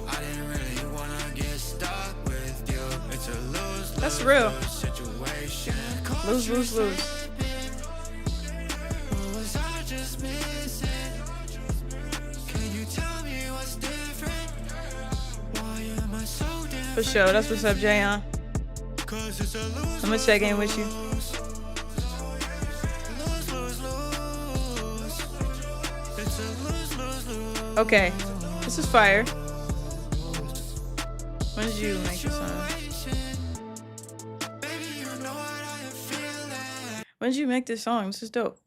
I didn't really wanna get stuck with you. It's a lose. That's real. Situation. Lose, lose, lose. Was I just missing? Can you tell me what's different? Why am I so different? For sure. That's what's up, Jayon. Cause it's a lose. I'm gonna check in with you. Lose, lose, lose. It's a lose, lose, lose. Okay, this is fire. When did you make this song? Baby, you know what I am feeling. When did you make this song? This is dope.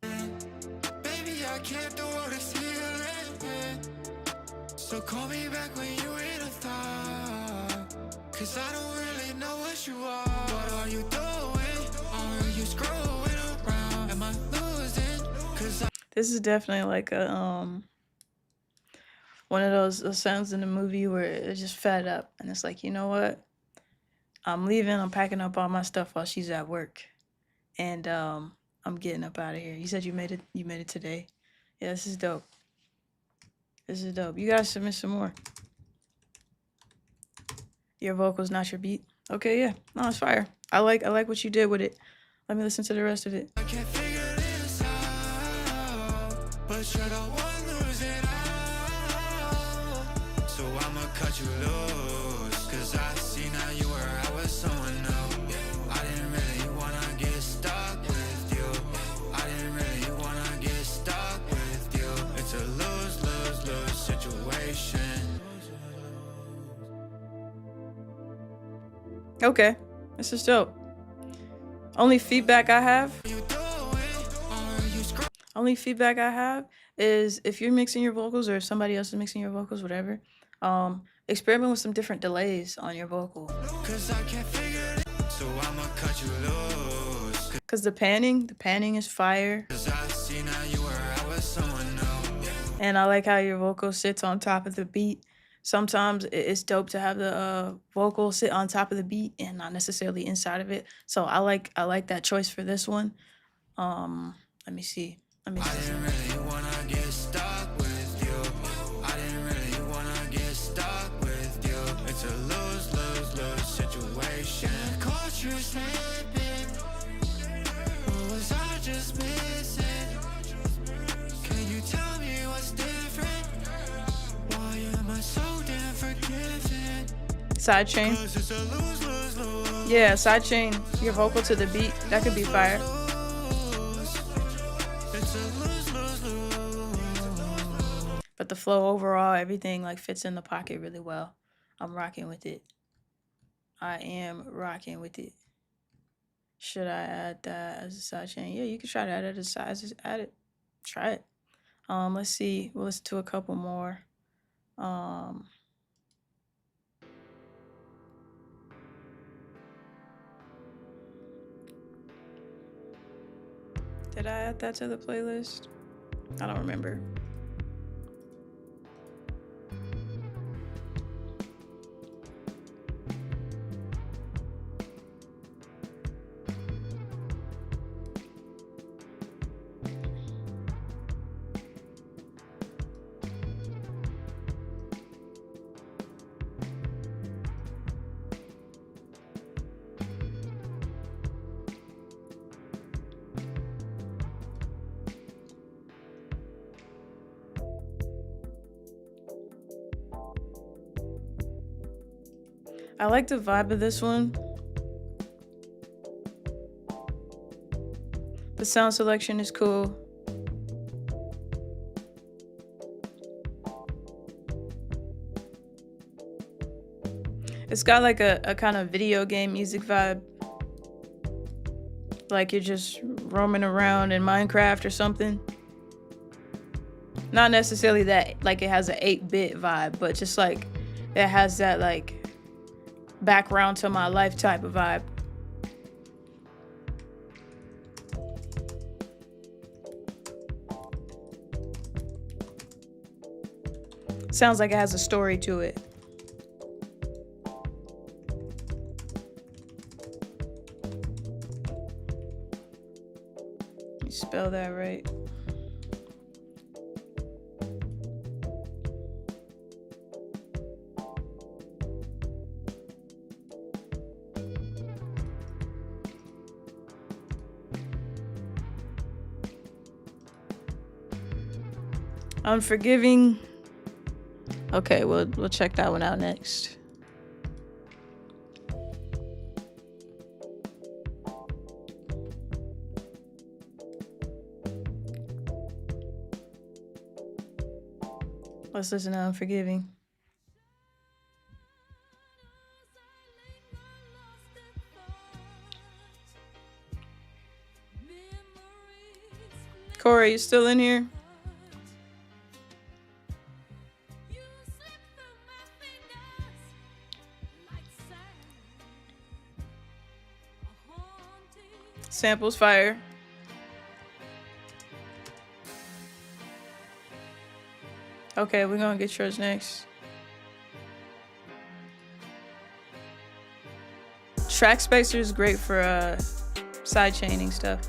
Baby, I can't do all this healing. So call me back when you ain't a thought. Cause I don't really know what you are. What are you doing? Are you screwing around? Am I losing? Cause I This is definitely like a one of those sounds in the movie where it's just fed up and it's like, you know what? I'm leaving. I'm packing up all my stuff while she's at work, and I'm getting up out of here. You said you made it. You made it today. Yeah, this is dope. This is dope. You gotta submit some more. Your vocals, not your beat. Okay, yeah. No, it's fire. I like what you did with it. Let me listen to the rest of it. can't figure this out. But you're the one losing out. So I'ma cut you loose. Cause I see now you were out with someone new. I didn't really wanna get stuck with you. I didn't really wanna get stuck with you. It's a lose, lose, lose situation. Okay, this is dope. Only feedback I have is if you're mixing your vocals or if somebody else is mixing your vocals, whatever, experiment with some different delays on your vocal. Cause I can't figure it. So I'ma cut you loose. Cause the panning is fire. Cause I see now you were out with someone new. And I like how your vocal sits on top of the beat. Sometimes it's dope to have the vocal sit on top of the beat and not necessarily inside of it. So I like that choice for this one. Let me see. I didn't really wanna get stuck with you. I didn't really wanna get stuck with you. It's a lose, lose, lose situation. Culture slipping. Or was I just missing? Can you tell me what's different? Why am I so damn forgiving? Sidechain. Cause it's a lose, lose, lose. Yeah, sidechain your vocal to the beat. That could be fire. It's a lose, lose, lose. But the flow overall, everything like fits in the pocket really well. I'm rocking with it. I am rocking with it. Should I add that as a sidechain? Yeah, you can try to add it as a side. Just add it. Try it. Let's see. We'll listen to a couple more. Did I add that to the playlist? I don't remember. I like the vibe of this one. The sound selection is cool. It's got like a kind of video game music vibe. Like you're just roaming around in Minecraft or something. Not necessarily that like it has an 8-bit vibe, but just like it has that like background to my life type of vibe. Sounds like it has a story to it. Let me spell that right. Unforgiving. Okay, we'll check that one out next. Let's listen to Unforgiving. Corey, you still in here? Samples fire. Okay, we're gonna get yours next. Track Spacer is great for side chaining stuff.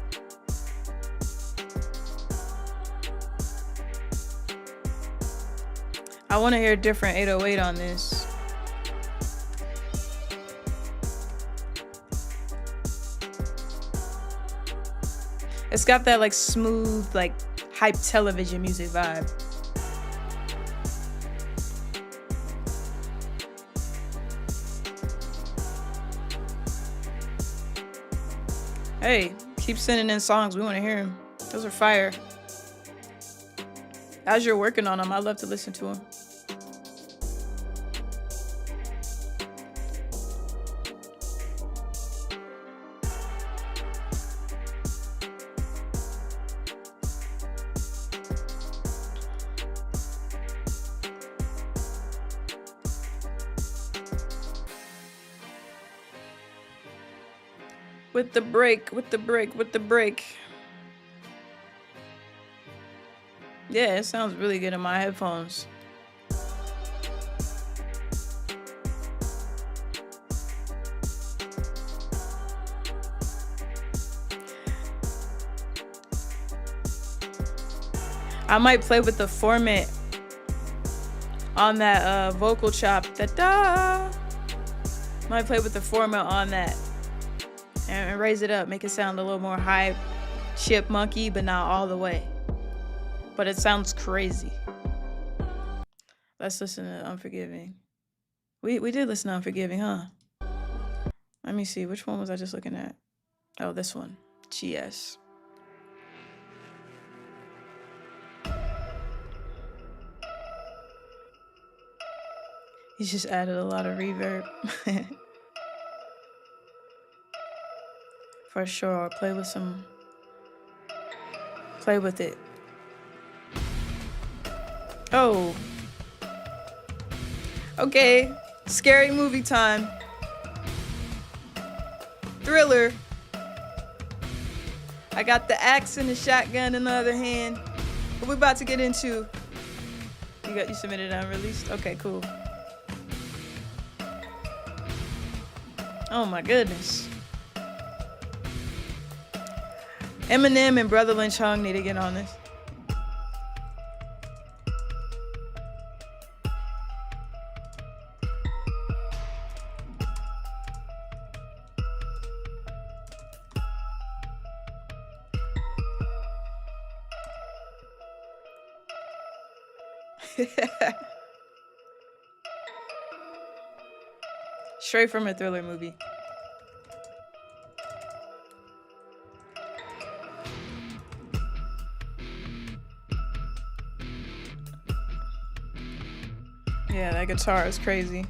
I want to hear a different 808 on this. It's got that like smooth, like hype television music vibe. Hey, keep sending in songs. We want to hear them. Those are fire. As you're working on them, I love to listen to them. With the break, with the break, with the break. Yeah, it sounds really good in my headphones. I might play with the format on that vocal chop. Da-da. Might play with the format on that. And raise it up, make it sound a little more high chipmunky, but not all the way. But it sounds crazy. Let's listen to Unforgiving. We did listen to Unforgiving, huh? Let me see, which one was I just looking at? Oh, this one, GS. He just added a lot of reverb. For sure, play with it. Oh. Okay, scary movie time. Thriller. I got the axe and the shotgun in the other hand. What we about to get into? You submitted unreleased? Okay, cool. Oh my goodness. Eminem and Brother Lynch Hung need to get on this. Straight from a thriller movie. Yeah, that guitar is crazy.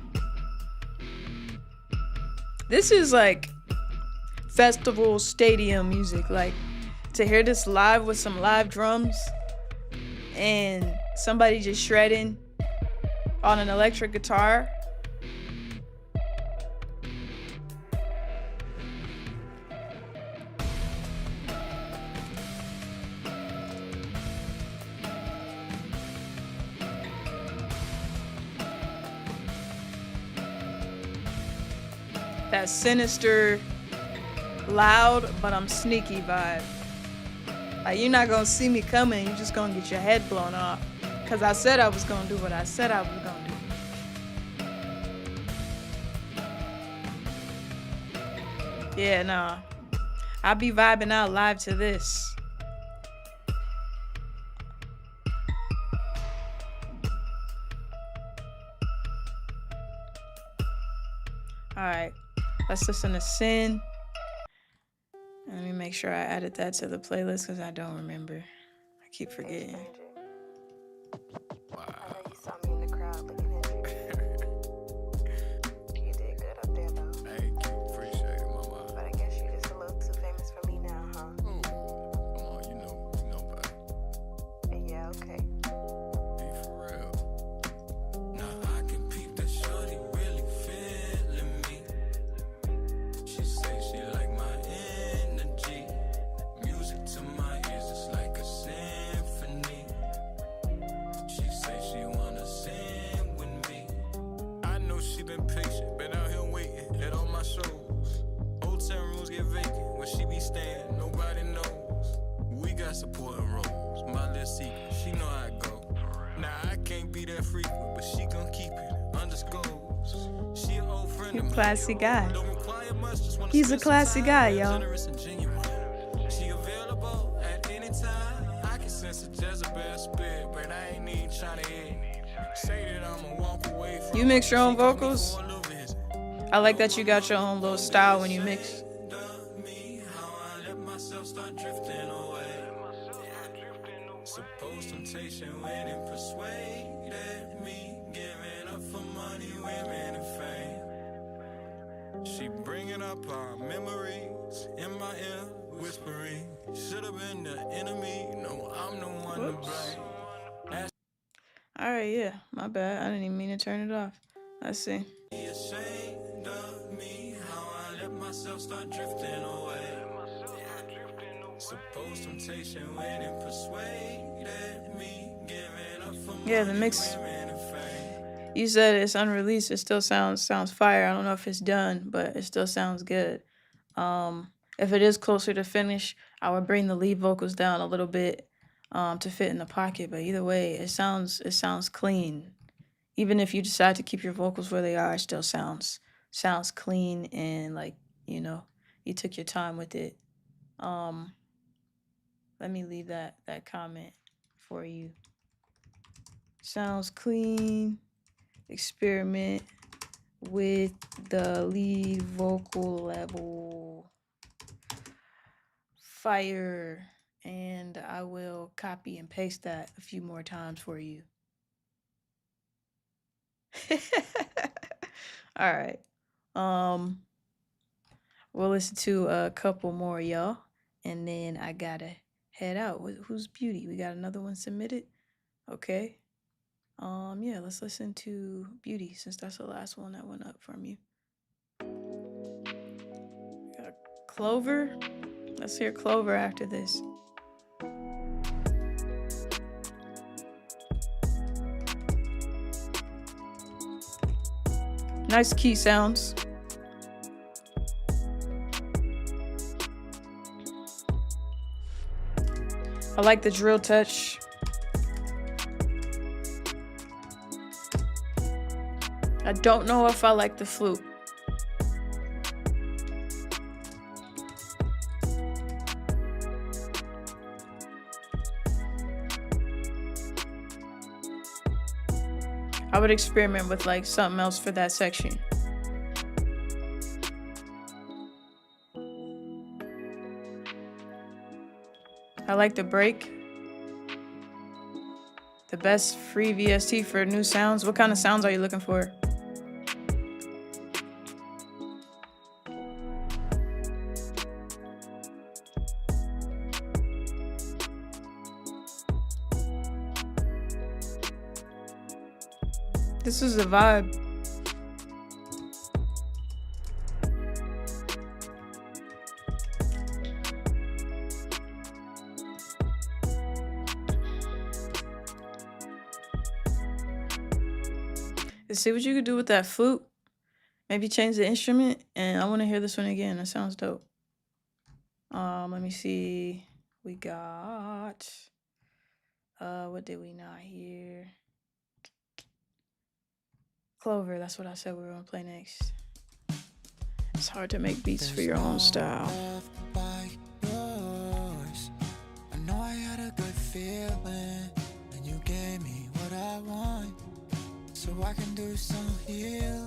This is like festival stadium music. Like, to hear this live with some live drums and somebody just shredding on an electric guitar. That sinister, loud, but I'm sneaky vibe. Like, you're not gonna see me coming, you're just gonna get your head blown off. Cause I said I was gonna do what I said I was gonna do. Yeah, nah. I'll be vibing out live to this. Alright, let's listen to Sin. Let me make sure I added that to the playlist because I don't remember. I keep forgetting. I know you saw me in the crowd looking at you. You did good up there, though. Thank you. Appreciate it, mama. But I guess you're just a little too famous for me now, huh? Ooh, come on, you know better. Yeah, okay. Be for real. Now I can peep that shorty really feeling me. She say she like my energy. Music to my ears is like a symphony. She say she wanna sing with me. I know she been patient, been out here waiting at all my shows. Hotel rooms get vacant where she be staying, nobody knows. We got supporting roles, my little secret, she know how it go. Now I can't be that frequent, but she gon' keep it undisclosed. She an old friend You're of a mine. classy guy. Don't require much, just wanna He's a spend some classy time, guy, y'all. generous and genuine. She available at any time. I can sense a Jezebel spirit, but I ain't even tryna hit. Say that I'ma walk away from You mix your her. own She got me vocals? for a little visit. I like that you got your own little style when you mix. Me, how I let myself start drifting away. Suppose temptation went and persuaded me, giving up for money, women, and fame. She bringing up our memories in my ear, whispering, should've been the enemy. No, I'm the one to Whoops. blame. Alright, yeah, my bad. I didn't even mean to turn it off. Let's see. Be ashamed of me, how I let myself start drifting away. Suppose temptation went and persuaded me, giving up for Yeah, the money, mix. women, and fame. You said it's unreleased. It still sounds fire. I don't know if it's done, but it still sounds good. If it is closer to finish, I would bring the lead vocals down a little bit to fit in the pocket. But either way, it sounds clean. Even if you decide to keep your vocals where they are, it still sounds clean and like, you know, you took your time with it. Let me leave that comment for you. Sounds clean. Experiment with the lead vocal level. Fire. And I will copy and paste that a few more times for you. All right. We'll listen to a couple more, y'all. And then I gotta head out. Who's Beauty? We got another one submitted? Okay. Yeah, let's listen to Beauty since that's the last one that went up from you. We got Clover. Let's hear Clover after this. Nice key sounds. I like the drill touch. I don't know if I like the flute. I would experiment with like something else for that section. I like the break. The best free VST for new sounds. What kind of sounds are you looking for? This is the vibe. Let's see what you could do with that flute. Maybe change the instrument, and I want to hear this one again. That sounds dope. Let me see. We got what did we not hear? Clover, that's what I said we were gonna play next. It's hard to make beats for your own style. I know I had a good feeling, and you gave me what I want, so I can do some healing.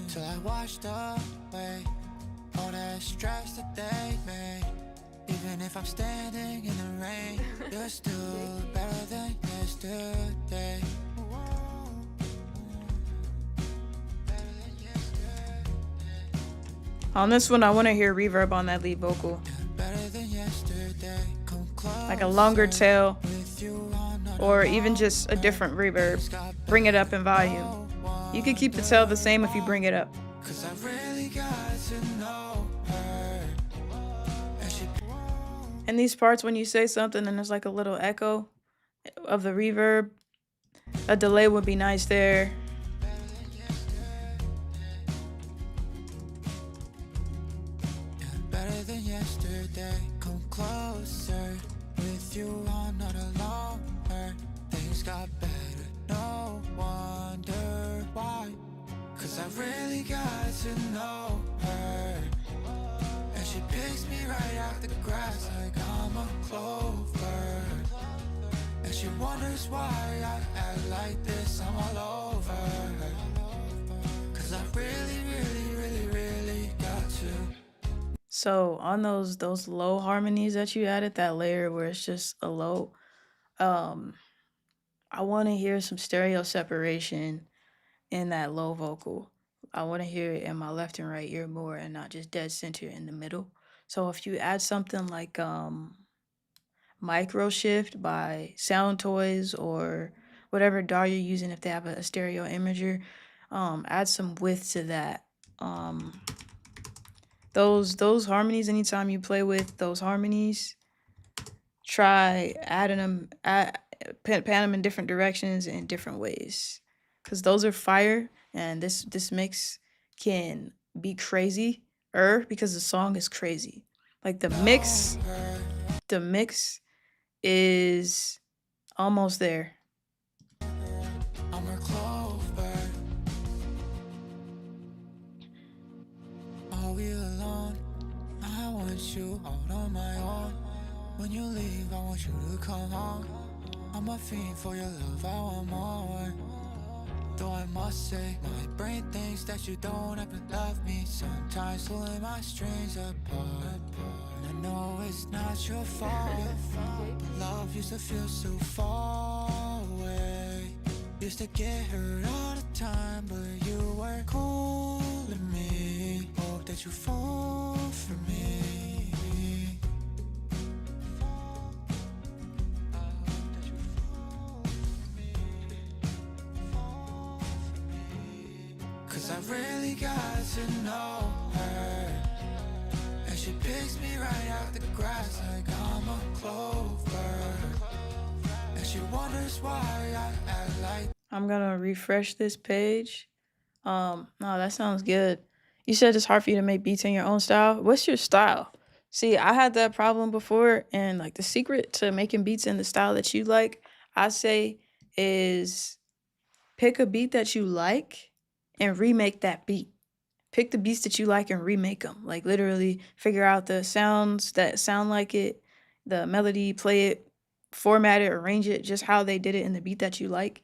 Till I washed away all that stress that they made. Even if I'm standing in the rain, you're still better than yesterday. On this one, I want to hear reverb on that lead vocal. Like a longer tail, or even just a different reverb. Bring it up in volume. You can keep the tail the same if you bring it up. And these parts, when you say something and there's like a little echo of the reverb, a delay would be nice there. Better than yesterday, come closer. With you, I'm not alone. Things got better, no wonder why. Cause I really got to know her. And she picks me right out the grass like I'm a clover. And she wonders why I act like this, I'm all over her. Cause I really got to. So on those low harmonies that you added, that layer where it's just a low, I want to hear some stereo separation in that low vocal. I want to hear it in my left and right ear more and not just dead center in the middle. So if you add something like Micro Shift by Sound Toys or whatever DAW you're using, if they have a stereo imager, add some width to that. Those harmonies, anytime you play with those harmonies, try adding them, pan them in different directions in different ways, because those are fire, and this mix can be crazy because the song is crazy. Like the mix is almost there. I'm her clover. Are we alone? I want you out on my own. When you leave, I want you to come home. I'm a fiend for your love, I want more. Though I must say, my brain thinks that you don't ever love me. Sometimes pulling my strings apart. And I know it's not your fault, but love used to feel so far away. Used to get hurt all the time, but you were cool to me. Hope that you fall for me. Cause I really got to know her. And she picks me right out the grass like I'm a clover. And she wonders why I act like. I'm gonna refresh this page. No, that sounds good. You said it's hard for you to make beats in your own style. What's your style? See, I had that problem before, and like the secret to making beats in the style that you like, I say, is pick a beat that you like and remake that beat. Pick the beats that you like and remake them. Like literally figure out the sounds that sound like it, the melody, play it, format it, arrange it just how they did it in the beat that you like.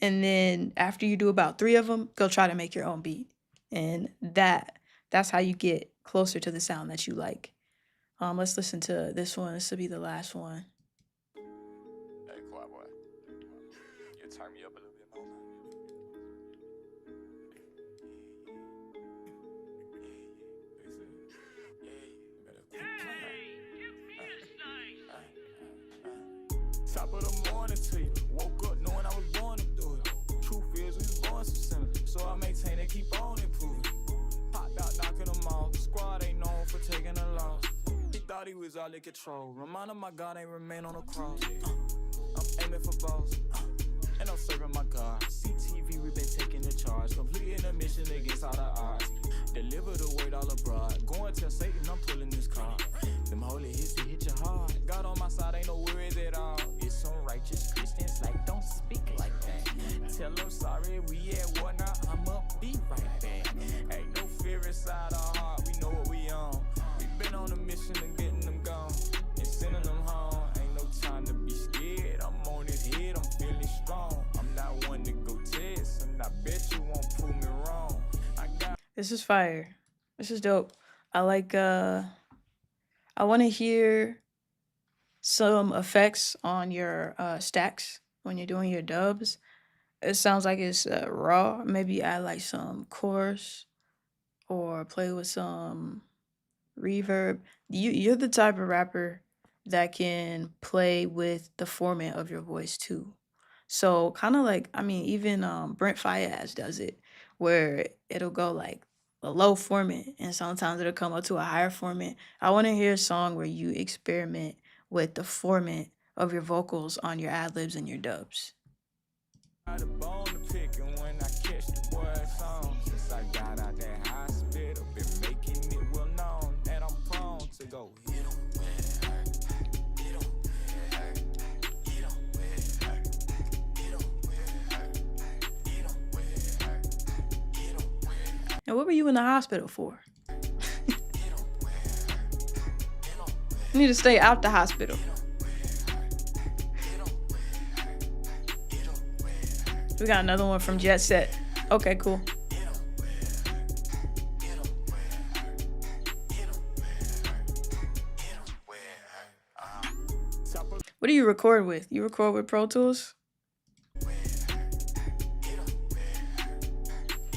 And then after you do about 3 of them, go try to make your own beat. And that's how you get closer to the sound that you like. Let's listen to this one. This will be the last one. Hey, quiet boy. You turn me up a little bit more, man. Top of the morning to you. Woke up knowing I was born to do it. Truth is, we was born so similar. So I maintain and keep on improving. Popped out knocking them off. Squad ain't known for taking a loss. He thought he was all in control. Remind him my God ain't remain on the cross. I'm aiming for balls. And I'm serving my God. CTV, we been taking the charge. Completing the mission against all the odds. Deliver the word all abroad. Going to Satan, I'm pulling this card. Them holy hits, they hit you hard. God on my side, ain't no worries at all. It's some righteous Christians like, don't speak like that. Tell them sorry, we at war now, I'ma be right back. Ain't no fear inside our heart, we know what we on. We been on a mission and getting them gone. And sending them home, ain't no time to be scared. I'm on his head, I'm feeling strong. I'm not one to go test, and I bet you won't prove me wrong. This is fire. This is dope. I like I want to hear some effects on your stacks when you're doing your dubs. It sounds like it's raw. Maybe add like some chorus or play with some reverb. You're the type of rapper that can play with the format of your voice too. So kind of like, I mean, even Brent Fayez does it, where it'll go like a low format and sometimes it'll come up to a higher format. I want to hear a song where you experiment with the format of your vocals on your ad libs and your dubs. Got a bone to pick, and when I catch the boy's song, since I got out that hospital, been making it well known that I'm prone to go. You don't wear it hurt, you don't wear it hurt, you don't wear it hurt, you don't wear it hurt, you don't wear it hurt, you don't wear it hurt. And what were you in the hospital for? You need to stay out the hospital. We got another one from Jet Set. Okay, cool. What do you record with? You record with Pro Tools?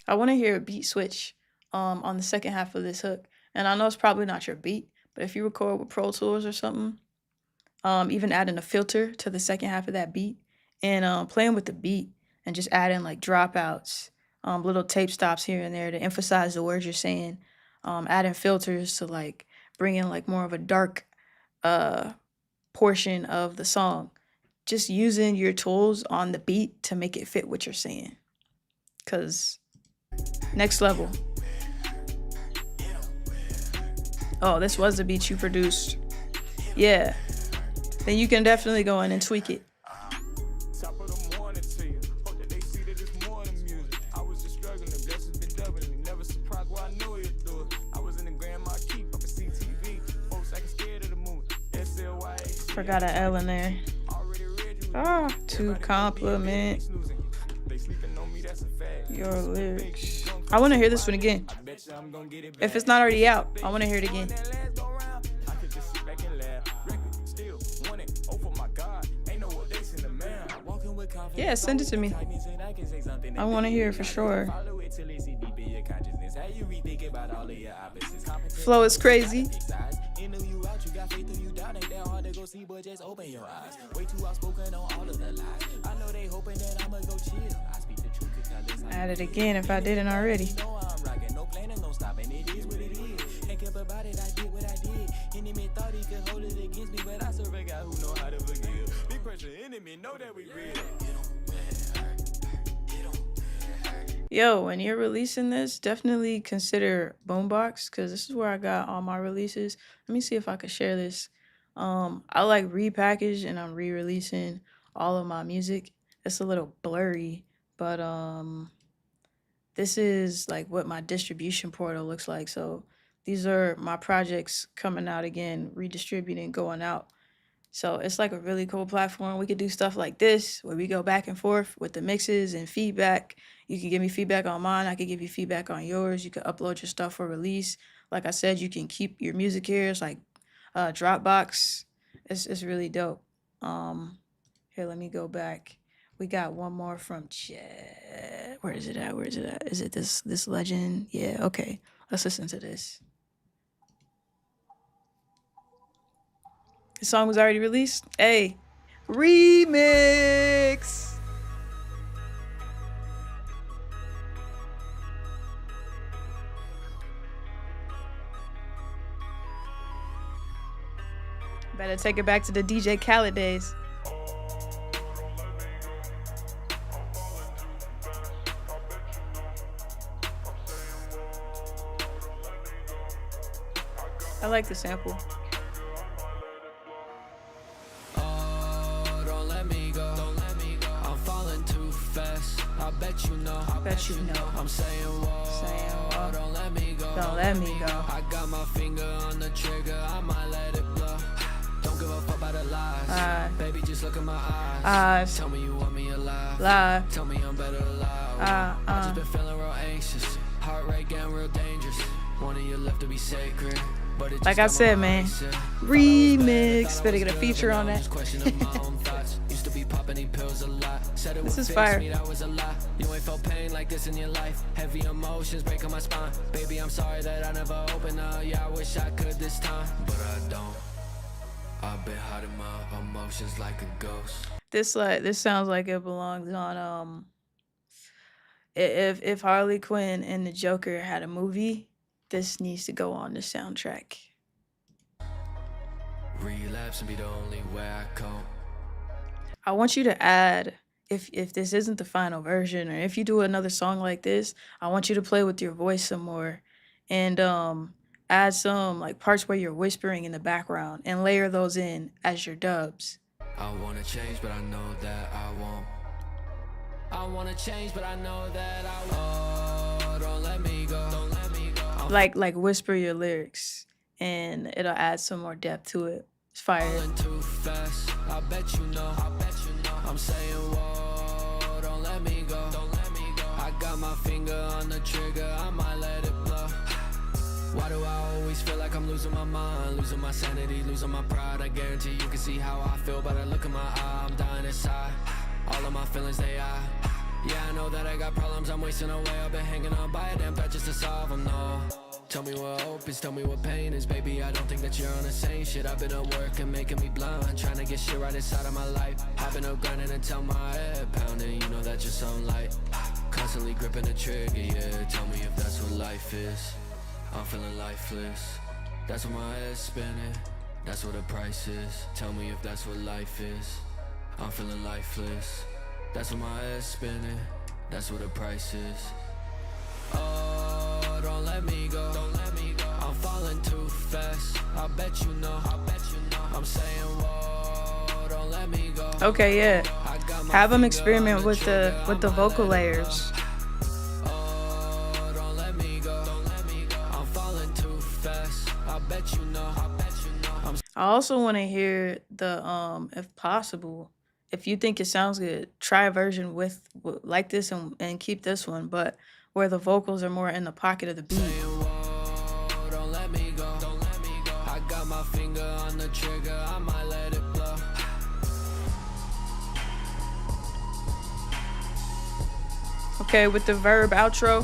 I want to hear a beat switch on the second half of this hook. And I know it's probably not your beat, but if you record with Pro Tools or something, even adding a filter to the second half of that beat and playing with the beat and just adding like dropouts, little tape stops here and there to emphasize the words you're saying, adding filters to like bring in like more of a dark portion of the song. Just using your tools on the beat to make it fit what you're saying. Cause next level. Oh, this was the beat you produced. Yeah. Then you can definitely go in and tweak it. Top of the morning to you. Hope that they see that it's more than music. I was just struggling, the blessings been doubling. Never surprised why I knew you'd do it. I was in the grandma keep up at CTV. Folks acting scared of the movie. SLY. Forgot an L in there. Ah, to compliment your lyrics. I want to hear this one again. If it's not already out, I want to hear it again. Yeah, send it to me. I want to hear it for sure. Flow is crazy. Add it again if I didn't already. Yo, when you're releasing this, definitely consider Boombox, because this is where I got all my releases. Let me see if I could share this. I like repackaged and I'm re-releasing all of my music. It's a little blurry, but this is like what my distribution portal looks like. So these are my projects coming out again, redistributing, going out. So it's like a really cool platform. We could do stuff like this where we go back and forth with the mixes and feedback. You can give me feedback on mine. I could give you feedback on yours. You could upload your stuff for release. Like I said, you can keep your music here. It's like Dropbox. It's really dope. Here, let me go back. We got one more from Jet. Where is it at? Where is it at? Is it this legend? Yeah, okay. Let's listen to this. The song was already released. Hey, remix. Better take it back to the DJ Khaled days. I like the sample. Oh, don't let me go. I'm falling too fast. I bet you know. Bet you know. I'm saying whoa. Don't let me go. Don't let me go. I got my finger on the trigger. I might let it blow. Don't give a fuck about the lies. Baby, just look in my eyes. Tell me you want me alive. Live. Tell me I'm better alive. I just been feeling real anxious. Heart rate getting real dangerous. Wanting your love to be sacred. But it Like I said, man, remix. Better get a feature on that. This is fire. You ain't felt pain like this in your life. Heavy emotions breaking my spine. Baby, I'm sorry that I never opened up. Yeah, I wish I could this time, but I don't. I've been hiding my emotions like a ghost. This sounds like it belongs on if Harley Quinn and the Joker had a movie, this needs to go on the soundtrack. Relapse and be the only way I cope. I want you to add, if this isn't the final version, or if you do another song like this, I want you to play with your voice some more, and add some like parts where you're whispering in the background, and layer those in as your dubs. I wanna change, but I know that I won't. I wanna change, but I know that I won't. Oh, don't let me go. Don't let me go. Like whisper your lyrics, and it'll add some more depth to it. It's fire. Too fast. I bet you know. I'm saying whoa, don't let me go. Don't let me go. I got my finger on the trigger. I might let it blow. Why do I always feel like I'm losing my mind, losing my sanity, losing my pride? I guarantee you can see how I feel by the look in my eye. I'm dying inside. All of my feelings, they are. Yeah, I know that I got problems, I'm wasting away. I've been hanging on by a damn thread just to solve them, no. Tell me what hope is, tell me what pain is. Baby, I don't think that you're on the same shit. I've been at work and making me blind, trying to get shit right inside of my life. I've been up grinding until my head pounding. You know that you're so light, constantly gripping the trigger, yeah. Tell me if that's what life is. I'm feeling lifeless. That's what my head's spinning. That's what the price is. Tell me if that's what life is. I'm feeling lifeless. That's what my head's spinning. That's what the price is. Oh, don't let me go. Don't let me go. I'm falling too fast. I bet you know. I bet you know. I'm saying whoa, don't let me go. Okay, yeah. Have them experiment with the vocal layers. Oh, don't let me go. Don't let me go. I'm falling too fast. I bet you know. I bet you know. I also want to hear the if possible, if you think it sounds good, try a version with like this and keep this one, but where the vocals are more in the pocket of the beat. Whoa, don't let me go. Don't let me go. I got my finger on the trigger. I might let it blow. Okay, with the verb outro.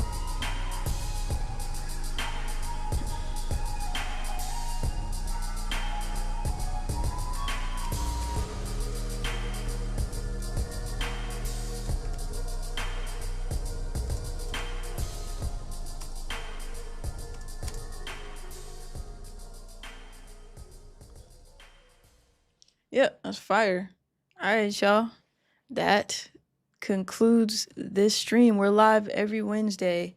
Yep, that's fire. All right, y'all. That concludes this stream. We're live every Wednesday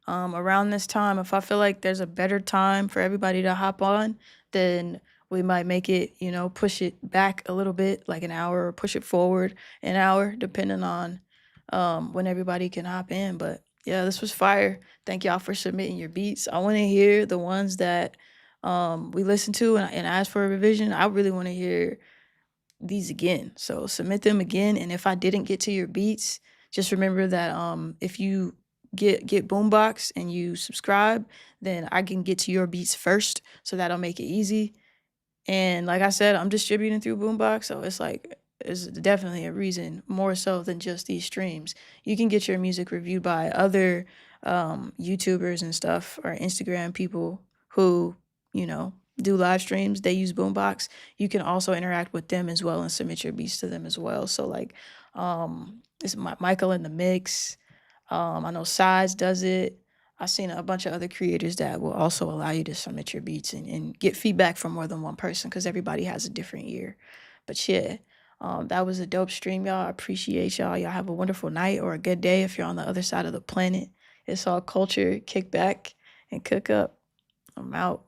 around this time. If I feel like there's a better time for everybody to hop on, then we might make it, push it back a little bit, like an hour, or push it forward an hour, depending on when everybody can hop in. But yeah, this was fire. Thank y'all for submitting your beats. I want to hear the ones that we listened to and asked for a revision. I really want to hear these again. So submit them again. And if I didn't get to your beats, just remember that if you get Boombox and you subscribe, then I can get to your beats first. So that'll make it easy. And like I said, I'm distributing through Boombox, so it's like it's definitely a reason more so than just these streams. You can get your music reviewed by other YouTubers and stuff or Instagram people who, do live streams. They use Boombox. You can also interact with them as well and submit your beats to them as well. So like, it's Michael in the Mix. I know Size does it. I've seen a bunch of other creators that will also allow you to submit your beats and get feedback from more than one person because everybody has a different ear. But yeah, that was a dope stream, y'all. I appreciate y'all. Y'all have a wonderful night or a good day if you're on the other side of the planet. It's all culture, kick back, and cook up. I'm out.